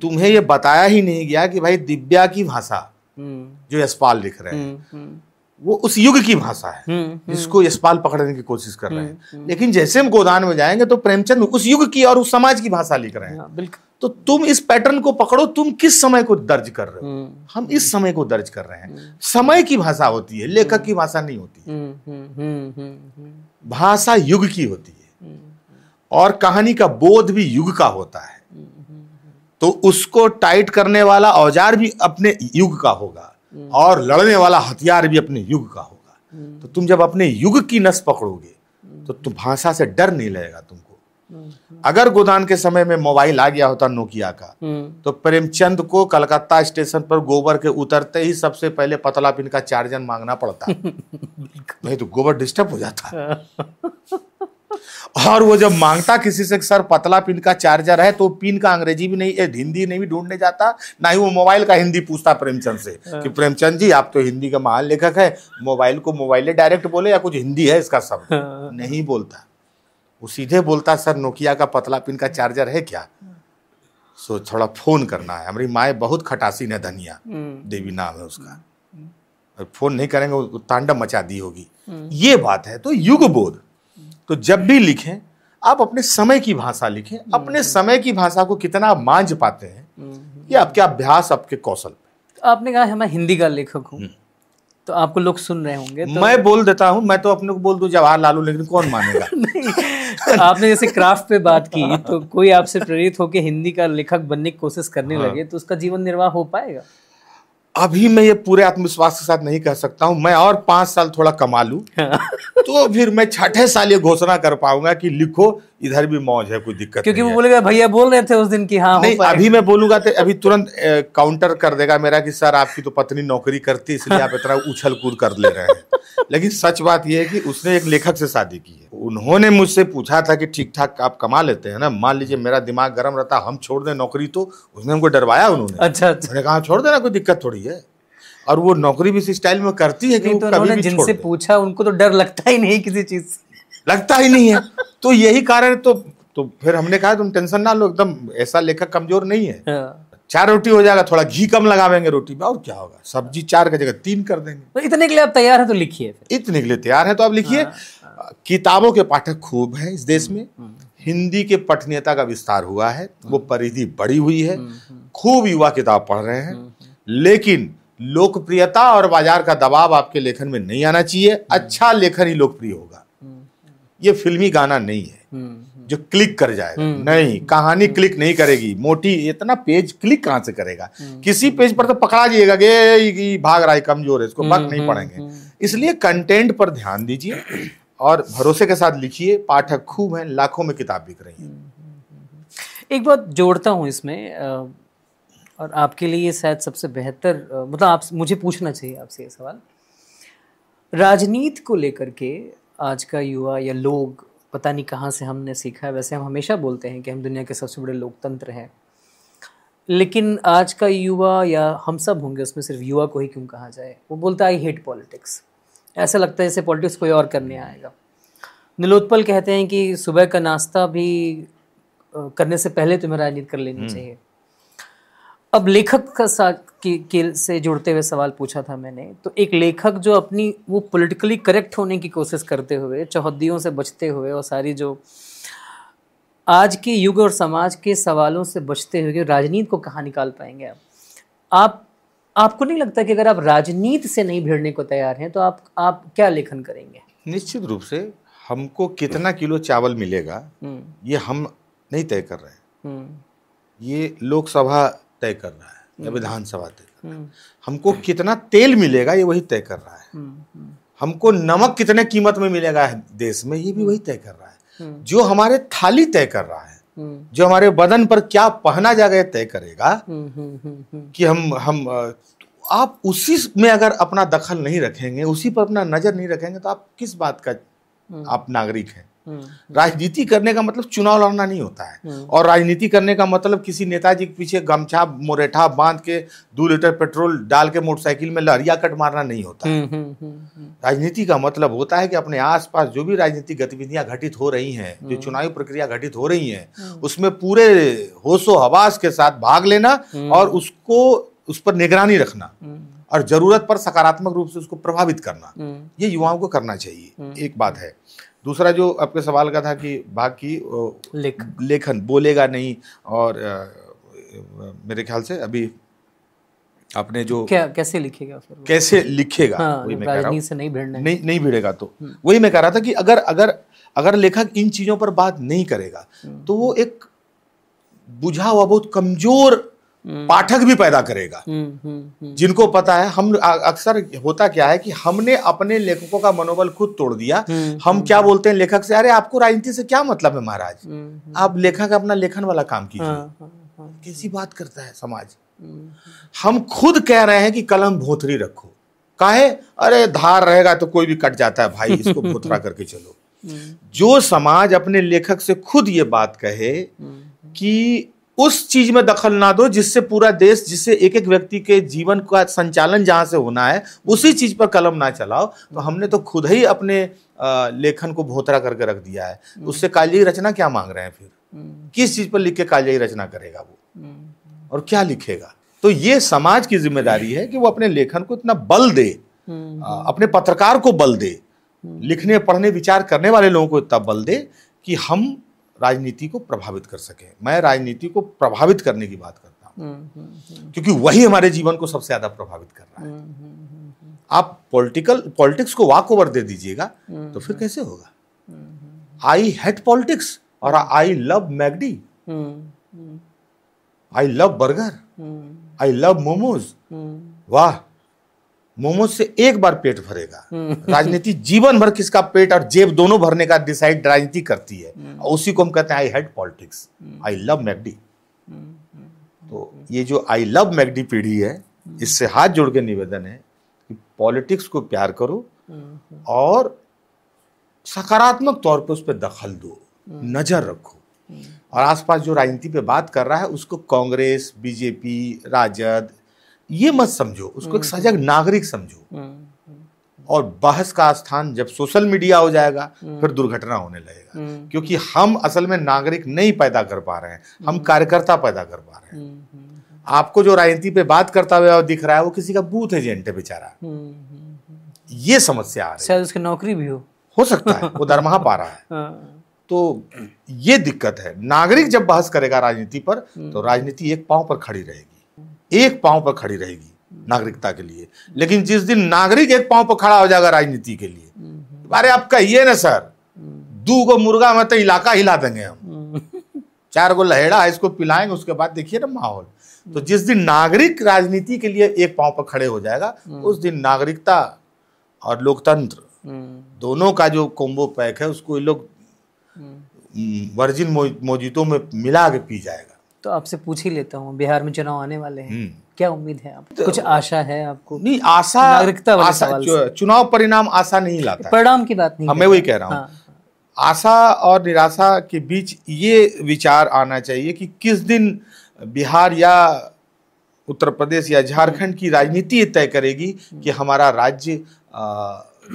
तुम्हें ये बताया ही नहीं गया कि भाई दिव्या की भाषा जो यशपाल लिख रहे हैं वो उस युग की भाषा है जिसको यशपाल पकड़ने की कोशिश कर रहे हैं। लेकिन जैसे हम गोदान में जाएंगे तो प्रेमचंद उस युग की और उस समाज की भाषा लिख रहे हैं। तो तुम इस पैटर्न को पकड़ो, तुम किस समय को दर्ज कर रहे हो। हम इस समय को दर्ज कर रहे हैं। समय की भाषा होती है, लेखक की भाषा नहीं होती। भाषा युग की होती है और कहानी का बोध भी युग का होता है। तो उसको टाइट करने वाला औजार भी अपने युग का होगा और लड़ने वाला हथियार भी अपने युग का होगा। तो तुम जब अपने युग की नस पकड़ोगे तो तुम भाषा से डर नहीं लगेगा तुमको। अगर गोदान के समय में मोबाइल आ गया होता नोकिया का, तो प्रेमचंद को कलकत्ता स्टेशन पर गोबर के उतरते ही सबसे पहले पतला पिन का चार्जर मांगना पड़ता। नहीं तो गोबर डिस्टर्ब हो जाता। और वो जब मांगता किसी से सर पतला पिन का चार्जर है, तो पिन का अंग्रेजी भी नहीं, हिंदी नहीं भी ढूंढने जाता, ना ही वो मोबाइल का हिंदी पूछता प्रेमचंद से कि प्रेमचंद जी आप तो हिंदी का महान लेखक है, मोबाइल को मोबाइल डायरेक्ट बोले या कुछ हिंदी है इसका शब्द। नहीं बोलता, वो सीधे बोलता सर नोकिया का पतला पिन का चार्जर है क्या, सो थोड़ा फोन करना है। हमारी माए बहुत खटासी ने, धनिया देवी नाम है उसका, फोन नहीं करेंगे वो तांडव मचा दी होगी। ये बात है। तो युग बोध, तो जब भी लिखें आप अपने समय की भाषा लिखें। अपने समय की भाषा को कितना मांझ पाते हैं ये आपके अभ्यास, आपके कौशल पे। आपने कहा मैं हिंदी का लेखक हूँ, तो आपको लोग सुन रहे होंगे तो मैं बोल देता हूँ, मैं तो अपने को बोल दूं जवाहरलाल, लेकिन कौन मानेगा। नहीं, तो आपने जैसे क्राफ्ट पे बात की, तो कोई आपसे प्रेरित होकर हिंदी का लेखक बनने की कोशिश करने लगे तो उसका जीवन निर्वाह हो पाएगा? अभी मैं ये पूरे आत्मविश्वास के साथ नहीं कह सकता हूं। मैं और 5 साल थोड़ा कमा लूं तो फिर मैं 6ठे साल ये घोषणा कर पाऊंगा कि लिखो, इधर भी मौज है, कोई दिक्कत क्योंकि नहीं वो बोलेगा भैया बोल रहे थे उस दिन की हाँ नहीं, अभी मैं बोलूंगा तो अभी तुरंत काउंटर कर देगा मेरा कि सर आपकी तो पत्नी नौकरी करती है इसलिए आप इतना उछल कूद कर ले रहे हैं। लेकिन सच बात यह है कि उसने एक लेखक से शादी की है। उन्होंने मुझसे पूछा था कि ठीक ठाक आप कमा लेते हैं ना, मान लीजिए मेरा दिमाग गर्म रहता, हम छोड़ दें नौकरी, तो उसने हमको डरवाया उन्होंने। अच्छा, मैंने कहा छोड़ देना, कोई दिक्कत थोड़ी है। और वो नौकरी भी इस स्टाइल में करती है कि वो कभी भी जिनसे पूछा उनको तो डर लगता ही नहीं, किसी चीज से लगता ही नहीं है। तो यही कारण तो फिर हमने कहा तुम टेंशन ना लो, एकदम ऐसा लेखक कमजोर नहीं है। 4 रोटी हो जाएगा, थोड़ा घी कम लगावेंगे रोटी में, और क्या होगा, सब्जी 4 की जगह 3 कर देंगे। तो इतने के लिए आप तैयार हैं तो लिखिए। इतने के लिए तैयार है तो आप लिखिए। किताबों के पाठक खूब हैं इस देश में। हिंदी के पठनीयता का विस्तार हुआ है, वो परिधि बढ़ी हुई है, खूब युवा किताब पढ़ रहे हैं। लेकिन लोकप्रियता और बाजार का दबाव आपके लेखन में नहीं आना चाहिए। अच्छा लेखन ही लोकप्रिय होगा। ये फिल्मी गाना नहीं है जो क्लिक कर जाएगा। नहीं, कहानी क्लिक नहीं करेगी। मोटी इतना पेज क्लिक कहां से करेगा? किसी पेज पर तो पकड़ा जाइएगा कि भाग रहा है, कमजोर है, इसको बक नहीं पढ़ेंगे। इसलिए कंटेंट पर ध्यान दीजिए और भरोसे के साथ लिखिए। पाठक खूब हैं, लाखों में किताब बिक रही है। एक बात जोड़ता हूं इसमें, और आपके लिए शायद सबसे बेहतर, मतलब आप, मुझे पूछना चाहिए आपसे ये सवाल। राजनीति को लेकर के आज का युवा या लोग, पता नहीं कहाँ से हमने सीखा है, वैसे हम हमेशा बोलते हैं कि हम दुनिया के सबसे बड़े लोकतंत्र हैं, लेकिन आज का युवा, या हम सब होंगे उसमें, सिर्फ युवा को ही क्यों कहा जाए, वो बोलता है आई हेट पॉलिटिक्स। ऐसा लगता है जैसे पॉलिटिक्स कोई और करने आएगा। नीलोत्पल कहते हैं कि सुबह का नाश्ता भी करने से पहले तुम्हें राजनीति कर लेनी चाहिए। अब लेखक का से जुड़ते हुए सवाल पूछा था मैंने, तो एक लेखक जो अपनी वो पॉलिटिकली करेक्ट होने की कोशिश करते हुए, चौहद्दियों से बचते हुए, और सारी जो आज के युग और समाज के सवालों से बचते हुए राजनीति को कहाँ निकाल पाएंगे आप? आपको नहीं लगता कि अगर आप राजनीति से नहीं भिड़ने को तैयार हैं तो आप क्या लेखन करेंगे? निश्चित रूप से हमको कितना किलो चावल मिलेगा ये हम नहीं तय कर रहे हैं, ये लोकसभा तय कर रहा है या विधानसभा तय कर रहा है। हमको कितना तेल मिलेगा ये वही तय कर रहा है। हमको नमक कितने कीमत में मिलेगा देश में ये भी वही तय कर रहा है। जो हमारे थाली तय कर रहा है, जो हमारे बदन पर क्या पहना जाएगा ये तय करेगा कि हम आप उसी में अगर अपना दखल नहीं रखेंगे, उसी पर अपना नजर नहीं रखेंगे, तो आप किस बात का आप नागरिक हैं? राजनीति करने का मतलब चुनाव लड़ना नहीं होता है, और राजनीति करने का मतलब किसी नेताजी के पीछे गमछा मोरेठा बांध के 2 लीटर पेट्रोल डाल के मोटरसाइकिल में लहरिया कट मारना नहीं होता है। राजनीति का मतलब होता है कि अपने आसपास जो भी राजनीतिक गतिविधियां घटित हो रही हैं, जो चुनावी प्रक्रिया घटित हो रही हैं, उसमें पूरे होशो हवास के साथ भाग लेना और उस पर निगरानी रखना और जरूरत पर सकारात्मक रूप से उसको प्रभावित करना, ये युवाओं को करना चाहिए। एक बात है। दूसरा जो आपके सवाल का था कि बाकी लेखन बोलेगा नहीं, और मेरे ख्याल से अभी आपने जो कैसे लिखेगा फिर, कैसे लिखेगा, हाँ, वही मैं कह रहा हूँ, से नहीं भिड़ना, नहीं भिड़ेगा। तो वही मैं कह रहा था कि अगर लेखक इन चीजों पर बात नहीं करेगा तो वो एक बुझा हुआ बहुत कमजोर पाठक भी पैदा करेगा, जिनको पता है। हम अक्सर होता क्या है कि हमने अपने लेखकों का मनोबल खुद तोड़ दिया। हम क्या बोलते हैं लेखक से, अरे आपको राजनीति से क्या मतलब है महाराज, आप लेखक अपना लेखन वाला काम कीजिए। कैसी बात करता है समाज। हम खुद कह रहे हैं कि कलम भोथरी रखो, काहे, अरे धार रहेगा तो कोई भी कट जाता है भाई, इसको भोथरा करके चलो। जो समाज अपने लेखक से खुद ये बात कहे कि उस चीज में दखल ना दो जिससे पूरा देश, जिससे एक एक व्यक्ति के जीवन का संचालन जहां से होना है, उसी चीज पर कलम ना चलाओ, तो हमने तो खुद ही अपने लेखन को भोतरा करके रख दिया है। उससे कालजयी रचना क्या मांग रहे हैं फिर? किस चीज पर लिख के कालजयी रचना करेगा वो, और क्या लिखेगा? तो ये समाज की जिम्मेदारी है कि वो अपने लेखन को इतना बल दे, अपने पत्रकार को बल दे, लिखने पढ़ने विचार करने वाले लोगों को इतना बल दे कि हम राजनीति को प्रभावित कर सके। मैं राजनीति को प्रभावित करने की बात करता हूं, क्योंकि वही हमारे जीवन को सबसे ज्यादा प्रभावित कर रहा है। आप पॉलिटिक्स को वॉक ओवर दे दीजिएगा तो फिर कैसे होगा? आई हेट पॉलिटिक्स और I love Maggi, I love burger, I love momos. वाह, मोमोज से एक बार पेट भरेगा। राजनीति जीवन भर किसका पेट और जेब दोनों भरने का डिसाइड राजनीति करती है, और उसी को हम कहते हैं I hate politics, I love Maggi. तो ये जो आई लव मैगडी पीढ़ी है, इससे हाथ जोड़ के निवेदन है कि पॉलिटिक्स को प्यार करो और सकारात्मक तौर पे उस पर दखल दो, नजर रखो, और आसपास जो राजनीति पे बात कर रहा है उसको कांग्रेस, बीजेपी, राजद ये मत समझो, उसको एक सजग नागरिक समझो। और बहस का स्थान जब सोशल मीडिया हो जाएगा फिर दुर्घटना होने लगेगा, क्योंकि हम असल में नागरिक नहीं पैदा कर पा रहे हैं, हम कार्यकर्ता पैदा कर पा रहे हैं। आपको जो राजनीति पे बात करता हुआ दिख रहा है वो किसी का बूथ एजेंट है बेचारा, ये समस्या आ रही है। शायद उसकी नौकरी भी हो सकता है, वो दरमाहा पा रहा है। तो ये दिक्कत है। नागरिक जब बहस करेगा राजनीति पर तो राजनीति एक पांव पर खड़ी रहेगी, एक पांव पर खड़ी रहेगी नागरिकता के लिए। लेकिन जिस दिन नागरिक एक पांव पर खड़ा हो जाएगा राजनीति के लिए, अरे आप कहिए ना सर, 2 गो मुर्गा में तो इलाका हिला देंगे हम, 4 गो लहेड़ा है इसको पिलाएंगे, उसके बाद देखिए ना माहौल। तो जिस दिन नागरिक राजनीति के लिए एक पांव पर खड़े हो जाएगा, उस दिन नागरिकता और लोकतंत्र दोनों का जो कॉम्बो पैक है उसको ये लोग वर्जिन मोजितो में मिला के पी जाएगा। तो आपसे पूछ ही लेता हूँ, बिहार में चुनाव आने वाले हैं, क्या उम्मीद है आपको? कुछ आशा है आपको? नहीं, आशा चुनाव परिणाम आशा नहीं लाता, परिणाम की बात नहीं, मैं वही कह रहा हूँ। आशा और निराशा के बीच ये विचार आना चाहिए कि किस दिन बिहार या उत्तर प्रदेश या झारखंड की राजनीति तय करेगी कि हमारा राज्य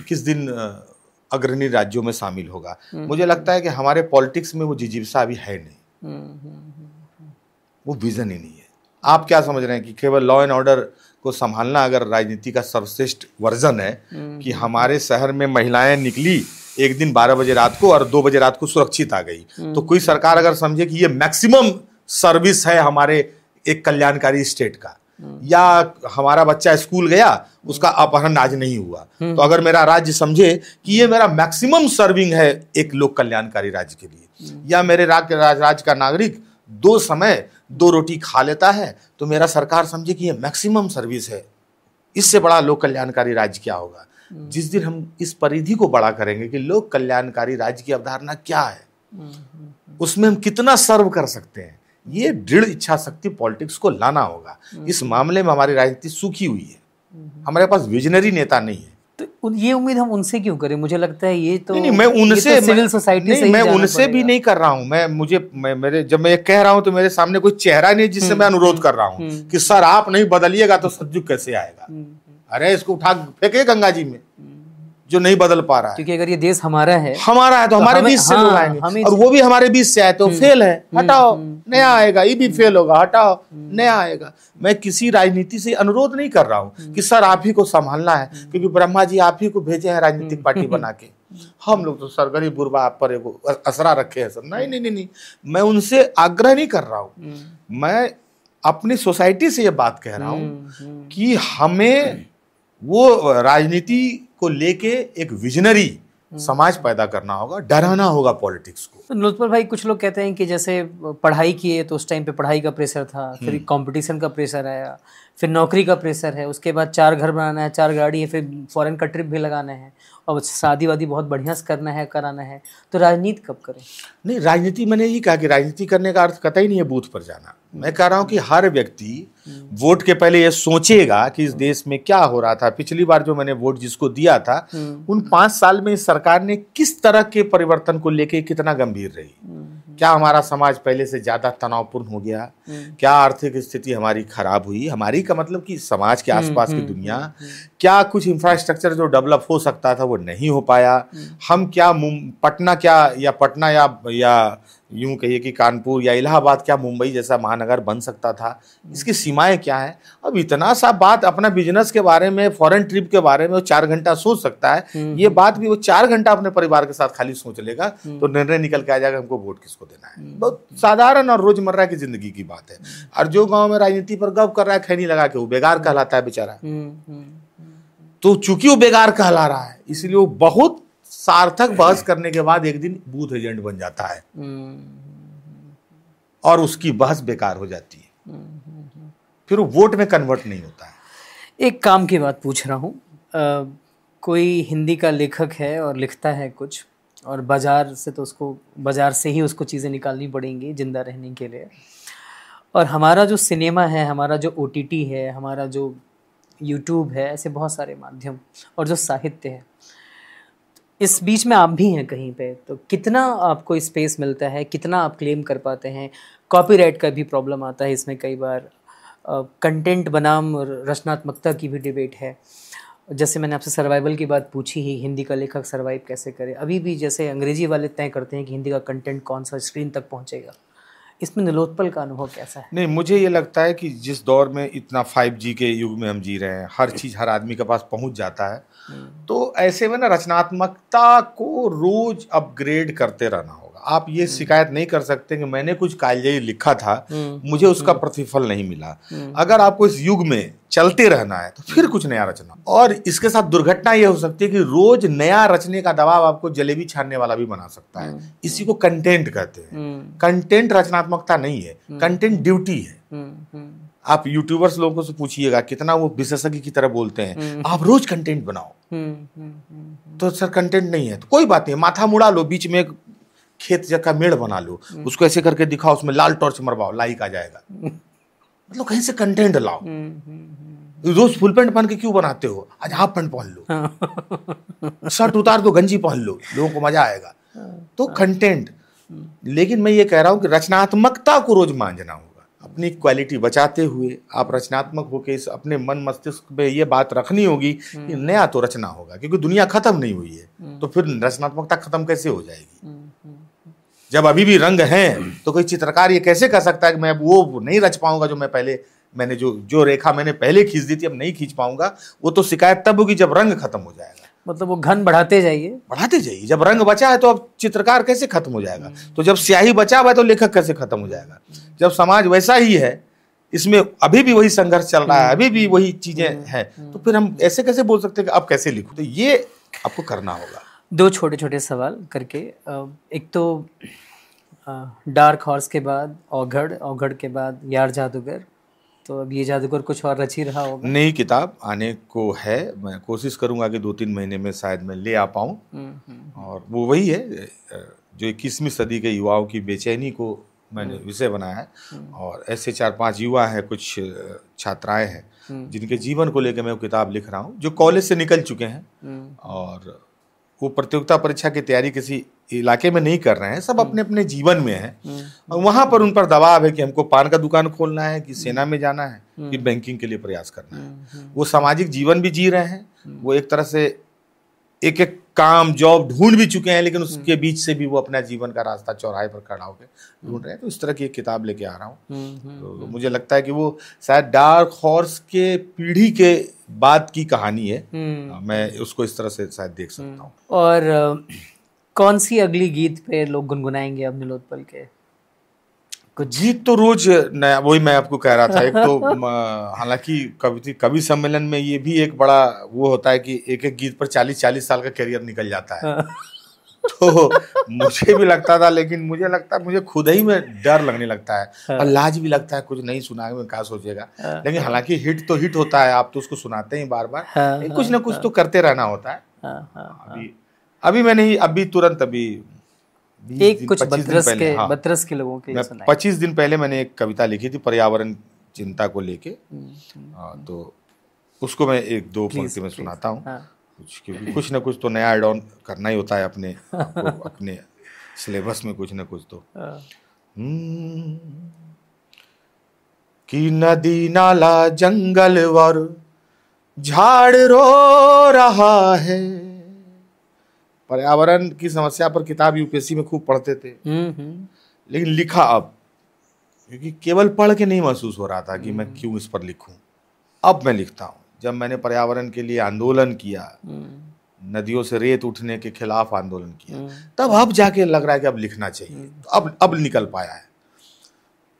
किस दिन अग्रणी राज्यों में शामिल होगा। मुझे लगता है कि हमारे पॉलिटिक्स में वो जिजीविसा अभी है नहीं, वो विजन ही नहीं है। आप क्या समझ रहे हैं कि केवल लॉ एंड ऑर्डर को संभालना अगर राजनीति का सर्वश्रेष्ठ वर्जन है कि हमारे शहर में महिलाएं निकली एक दिन 12 बजे रात को और 2 बजे रात को सुरक्षित आ गई, तो कोई सरकार अगर समझे कि ये मैक्सिमम सर्विस है हमारे एक कल्याणकारी स्टेट का, या हमारा बच्चा स्कूल गया उसका अपहरण आज नहीं हुआ, तो अगर मेरा राज्य समझे कि ये मेरा मैक्सिमम सर्विंग है एक लोक कल्याणकारी राज्य के लिए, या मेरे राज्य का नागरिक 2 समय 2 रोटी खा लेता है, तो मेरा सरकार समझे कि ये मैक्सिमम सर्विस है, इससे बड़ा लोक कल्याणकारी राज्य क्या होगा। जिस दिन हम इस परिधि को बड़ा करेंगे कि लोक कल्याणकारी राज्य की अवधारणा क्या है, उसमें हम कितना सर्व कर सकते हैं, ये दृढ़ इच्छा शक्ति पॉलिटिक्स को लाना होगा। इस मामले में हमारी राजनीति सूखी हुई है, हमारे पास विजनरी नेता नहीं है। तो ये उम्मीद हम उनसे क्यों करें? मुझे लगता है ये तो नहीं, मैं उनसे सिविल सोसाइटी से मैं उनसे भी नहीं कर रहा हूँ। जब मैं कह रहा हूँ तो मेरे सामने कोई चेहरा नहीं जिससे मैं अनुरोध कर रहा हूँ कि सर आप नहीं बदलिएगा तो सतयुग कैसे आएगा। अरे इसको उठा फेंके गंगा जी में, जो नहीं बदल पा रहा है। क्योंकि अगर ये देश हमारा है तो हमारे बीच से लोग आएंगे, और वो भी हमारे बीच से आए तो फेल है, हटाओ, नया आएगा। ये भी फेल होगा, हटाओ, नया आएगा। मैं किसी राजनीति से अनुरोध नहीं कर रहा हूँ कि सर आप ही को संभालना है, क्योंकि ब्रह्मा जी आप ही को भेजे हैं राजनीतिक पार्टी बना के। हम लोग तो सर गरीब गुरबा आप पर एगो असरा रखे हैं सर। नहीं, मैं उनसे आग्रह नहीं कर रहा हूँ। मैं अपनी सोसाइटी से ये बात कह रहा हूँ कि हमें वो राजनीति को लेके एक विजनरी समाज पैदा करना होगा, डराना होगा पॉलिटिक्स को। तो नुतपर भाई, कुछ लोग कहते हैं कि जैसे पढ़ाई किए तो उस टाइम पे पढ़ाई का प्रेशर था, फिर कंपटीशन का प्रेशर आया, फिर नौकरी का प्रेशर है, उसके बाद 4 घर बनाना है, 4 गाड़ी है, फिर फॉरेन का ट्रिप भी लगाना है, और शादी वादी बहुत बढ़िया से करना है, कराना है, तो राजनीति कब करें? नहीं, राजनीति मैंने यही कहा कि राजनीति करने का अर्थ कतई नहीं है बूथ पर जाना। मैं कह रहा हूं कि हर व्यक्ति वोट के पहले ये सोचेगा कि इस देश में क्या हो रहा था। पिछली बार जो मैंने वोट जिसको दिया था, उन 5 साल में इस सरकार ने किस तरह के परिवर्तन को लेके कितना गंभीर रही। क्या हमारा समाज पहले से ज्यादा तनावपूर्ण हो गया? क्या आर्थिक स्थिति हमारी खराब हुई? हमारी का मतलब कि समाज के आसपास की दुनिया। क्या कुछ इंफ्रास्ट्रक्चर जो डेवलप हो सकता था वो नहीं हो पाया? हम क्या पटना या यूं कहिए कि कानपुर या इलाहाबाद क्या मुंबई जैसा महानगर बन सकता था? इसकी सीमाएं क्या है? अब इतना सा बात अपना बिजनेस के बारे में, फॉरेन ट्रिप के बारे में वो 4 घंटा सोच सकता है। ये बात भी वो 4 घंटा अपने परिवार के साथ खाली सोच लेगा तो निर्णय निकल के आ जाएगा हमको वोट किसको देना है। बहुत साधारण और रोजमर्रा की जिंदगी की बात है। और जो गाँव में राजनीति पर गप कर रहा है खैनी लगा के, वो बेगार कहलाता है बेचारा। तो चूंकि वो बेगार कहला रहा है, इसलिए वो बहुत सार्थक बहस करने के बाद एक दिन बूथ एजेंट बन जाता है और उसकी बहस बेकार हो जाती है, फिर वो वोट में कन्वर्ट नहीं होता है। एक काम की बात पूछ रहा हूँ, कोई हिंदी का लेखक है और लिखता है कुछ, और बाजार से ही उसको चीज़ें निकालनी पड़ेंगी जिंदा रहने के लिए, और हमारा जो सिनेमा है, हमारा जो OTT है, हमारा जो YouTube है, ऐसे बहुत सारे माध्यम और जो साहित्य है, इस बीच में आप भी हैं कहीं पे, तो कितना आपको स्पेस मिलता है, कितना आप क्लेम कर पाते हैं? कॉपीराइट का भी प्रॉब्लम आता है इसमें कई बार, कंटेंट बनाम रचनात्मकता की भी डिबेट है। जैसे मैंने आपसे सर्वाइवल की बात पूछी ही, हिंदी का लेखक सर्वाइव कैसे करे? अभी भी जैसे अंग्रेजी वाले तय करते हैं कि हिंदी का कंटेंट कौन सा स्क्रीन तक पहुंचेगा, इसमें नीलोत्पल का अनुभव कैसा है? नहीं, मुझे ये लगता है कि जिस दौर में इतना 5G के युग में हम जी रहे हैं, हर चीज़ हर आदमी के पास पहुंच जाता है, तो ऐसे में ना रचनात्मकता को रोज अपग्रेड करते रहना होगा। आप ये शिकायत नहीं कर सकते कि मैंने कुछ कालजयी लिखा था, मुझे उसका प्रतिफल नहीं मिला। अगर आपको इस युग में चलते रहना है तो फिर कुछ नया रचना। और इसके साथ दुर्घटना ये हो सकती है कि रोज नया रचने का दबाव आपको जलेबी छानने वाला भी बना सकता है। इसी को कंटेंट कहते हैं। कंटेंट रचनात्मकता नहीं है, कंटेंट ड्यूटी है। आप यूट्यूबर्स लोगों से पूछिएगा कितना वो विशेषज्ञ की तरह बोलते हैं, आप रोज कंटेंट बनाओ। तो सर कंटेंट नहीं है तो कोई बात नहीं, माथा मुड़ा लो, बीच में खेत जगह मेड़ बना लो, उसको ऐसे करके दिखाओ, उसमें लाल टॉर्च मरवाओ, लाइक आ जाएगा। मतलब कहीं से कंटेंट लाओ। रोज फुल पैंट पहन के क्यों बनाते हो? आज हाफ पैंट पहन लो, शर्ट उतार दो, गंजी पहन लो, लोगों को मजा आएगा। तो कंटेंट। लेकिन मैं ये कह रहा हूं कि रचनात्मकता को रोज मांझना होगा, अपनी क्वालिटी बचाते हुए आप रचनात्मक होकर इस अपने मन मस्तिष्क में ये बात रखनी होगी कि नया तो रचना होगा, क्योंकि दुनिया खत्म नहीं हुई है, तो फिर रचनात्मकता खत्म कैसे हो जाएगी? जब अभी भी रंग हैं तो कोई चित्रकार ये कैसे कह सकता है कि मैं वो नहीं रच पाऊंगा जो मैंने जो रेखा मैंने पहले खींच दी थी अब नहीं खींच पाऊंगा। वो तो शिकायत तब होगी जब रंग खत्म हो जाएगा। मतलब वो घन बढ़ाते जाइए। जब रंग बचा है तो अब चित्रकार कैसे खत्म हो जाएगा? तो जब स्याही बचा हुआ है तो लेखक कैसे खत्म हो जाएगा? जब समाज वैसा ही है, इसमें अभी भी वही संघर्ष चल रहा है, अभी भी वही चीजें हैं, तो फिर हम ऐसे कैसे बोल सकते हैं कि अब कैसे लिखूं? तो ये आपको करना होगा। 2 छोटे-छोटे सवाल करके, एक तो डार्क हॉर्स के बाद औघड़ के बाद यार जादूगर, तो अब ये जादूगर कुछ और रच ही रहा होगा। नई किताब आने को है, मैं कोशिश करूंगा कि 2-3 महीने में शायद मैं ले आ पाऊं। और वो वही है, जो 21वीं सदी के युवाओं की बेचैनी को मैंने विषय बनाया है। और ऐसे 4-5 युवा हैं, कुछ छात्राएं हैं जिनके जीवन को लेकर मैं वो किताब लिख रहा हूँ, जो कॉलेज से निकल चुके हैं और वो प्रतियोगिता परीक्षा की तैयारी किसी इलाके में नहीं कर रहे हैं, सब अपने अपने जीवन में हैं। और वहां पर उन पर दबाव है कि हमको पान का दुकान खोलना है, कि सेना में जाना है, कि बैंकिंग के लिए प्रयास करना है। वो सामाजिक जीवन भी जी रहे हैं, वो एक तरह से एक एक काम जॉब ढूंढ भी चुके हैं, लेकिन उसके बीच से भी वो अपना जीवन का रास्ता चौराहे पर खड़ा होकर ढूंढ रहे हैं। तो इस तरह की एक किताब लेके आ रहा हूँ। तो मुझे लगता है कि वो शायद डार्क हॉर्स के पीढ़ी के बाद की कहानी है। मैं उसको इस तरह से शायद देख सकता हूँ। और कौन सी अगली गीत पे लोग गुनगुनाएंगे अब नीलोत्पल के? कुछ गीत तो रोज नया, वही मैं आपको कह रहा था। एक तो हालांकि कवि सम्मेलन में ये भी एक बड़ा वो होता है कि एक एक गीत पर 40-40 साल का करियर निकल जाता है। तो मुझे भी लगता था, लेकिन मुझे खुद ही में डर लगने लगता है और लाज भी लगता है, कुछ नहीं सुनाएंगे में क्या सोचेगा। लेकिन हालांकि हिट तो हिट होता है, आप तो उसको सुनाते ही बार बार, कुछ ना कुछ तो करते रहना होता है। अभी मैंने अभी तुरंत एक कुछ बतरस के लोगों के 25 दिन पहले मैंने एक कविता लिखी थी पर्यावरण चिंता को लेके। तो उसको मैं 1-2 पंक्ति में सुनाता हूँ। क्योंकि कुछ ना कुछ तो नया ऐड ऑन करना ही होता है अपने सिलेबस में, कुछ ना कुछ तो। कि नदी नाला जंगल और झाड़ रो रहा है। पर्यावरण की समस्या पर किताब यूपीएससी में खूब पढ़ते थे, लेकिन लिखा अब, क्योंकि केवल पढ़ के नहीं महसूस हो रहा था कि मैं क्यों इस पर लिखूं। अब मैं लिखता हूं। जब मैंने पर्यावरण के लिए आंदोलन किया, नदियों से रेत उठने के खिलाफ आंदोलन किया, तब अब जाके लग रहा है कि अब लिखना चाहिए। तो अब निकल पाया है।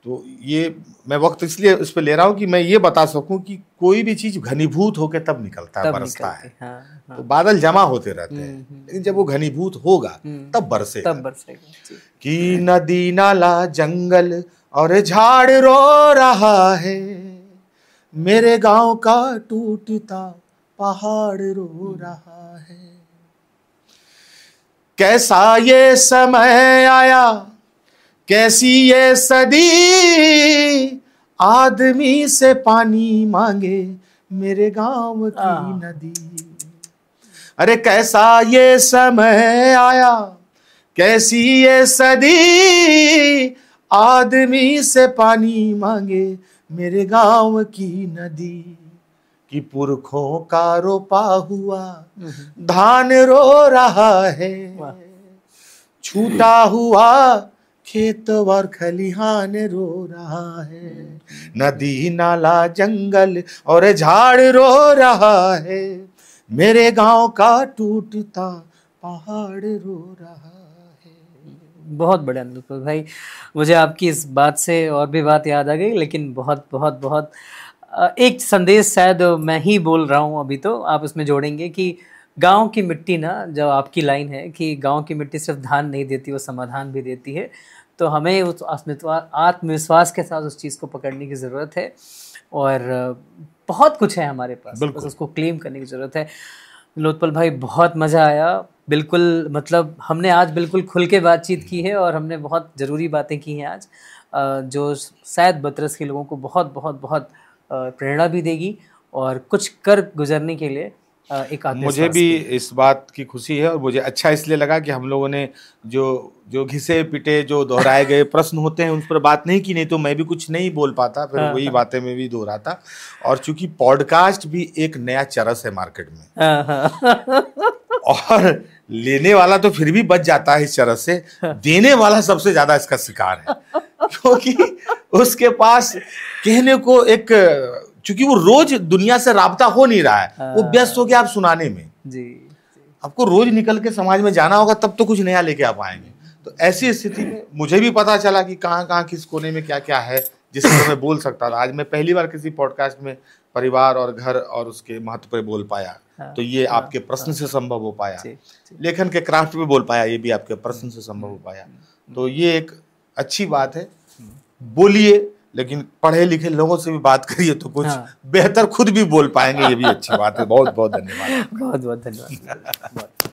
तो ये मैं वक्त इसलिए इस पे ले रहा हूँ कि मैं ये बता सकूं कि कोई भी चीज घनीभूत होके तब निकलता है, बरसता है। तो बादल जमा होते रहते हैं, लेकिन जब वो घनीभूत होगा तब बरसेगा। कि नदी नाला जंगल और झाड़ रो रहा है, मेरे गांव का टूटता पहाड़ रो रहा है। कैसा ये समय आया, कैसी ये सदी, आदमी से पानी मांगे मेरे गांव की नदी। अरे कैसा ये समय आया, कैसी ये सदी, आदमी से पानी मांगे मेरे गांव की नदी। कि पुरखों का रोपा हुआ धान रो रहा है, छूटा हुआ खेत और खलिहान रो रहा है। नदी नाला जंगल और झाड़ रो रहा है, मेरे गांव का टूटता पहाड़ रो रहा है। बहुत बढ़िया नीलोत्पल भाई, मुझे आपकी इस बात से और भी बात याद आ गई, लेकिन बहुत बहुत बहुत एक संदेश शायद मैं ही बोल रहा हूँ अभी, तो आप उसमें जोड़ेंगे कि गांव की मिट्टी ना, जो आपकी लाइन है कि गांव की मिट्टी सिर्फ धान नहीं देती, वो समाधान भी देती है। तो हमें उस आत्मविश्वास के साथ उस चीज़ को पकड़ने की ज़रूरत है। और बहुत कुछ है हमारे पास, बस उसको क्लेम करने की ज़रूरत है। नीलोत्पल भाई, बहुत मज़ा आया। बिल्कुल, मतलब हमने आज बिल्कुल खुल के बातचीत की है और हमने बहुत ज़रूरी बातें की हैं आज, जो शायद बतरस के लोगों को बहुत बहुत बहुत प्रेरणा भी देगी और कुछ कर गुजरने के लिए एक मुझे भी इस बात की खुशी है। और मुझे अच्छा इसलिए लगा कि हम लोगों ने जो घिसे पिटे, जो दोहराए गए प्रश्न होते हैं, उन पर बात नहीं की, नहीं तो मैं भी कुछ नहीं बोल पाता, फिर वही बातें मैं भी दोहराता। और चूंकि पॉडकास्ट भी एक नया चरस है मार्केट में, और लेने वाला तो फिर भी बच जाता है इस चरस से, देने वाला सबसे ज्यादा इसका शिकार है। क्योंकि उसके पास कहने को एक, चूंकि वो रोज दुनिया से राब्ता हो नहीं रहा है, वो व्यस्त हो गया आप सुनाने में। जी, आपको रोज निकल के समाज में जाना होगा, तब तो कुछ नया लेके आप आएंगे। तो ऐसी स्थिति में मुझे भी पता चला कि कहाँ कहाँ किस कोने में क्या क्या है जिससे मैं बोल सकता था। आज मैं पहली बार किसी पॉडकास्ट में परिवार और घर और उसके महत्व पर बोल पाया। तो ये आपके प्रश्न से संभव हो पाया। लेखन के क्राफ्ट में बोल पाया, ये भी आपके प्रश्न से संभव हो पाया। तो ये एक अच्छी बात है। बोलिए, लेकिन पढ़े लिखे लोगों से भी बात करिए तो कुछ बेहतर खुद भी बोल पाएंगे, ये भी अच्छी बात है। बहुत बहुत धन्यवाद। बहुत बहुत धन्यवाद।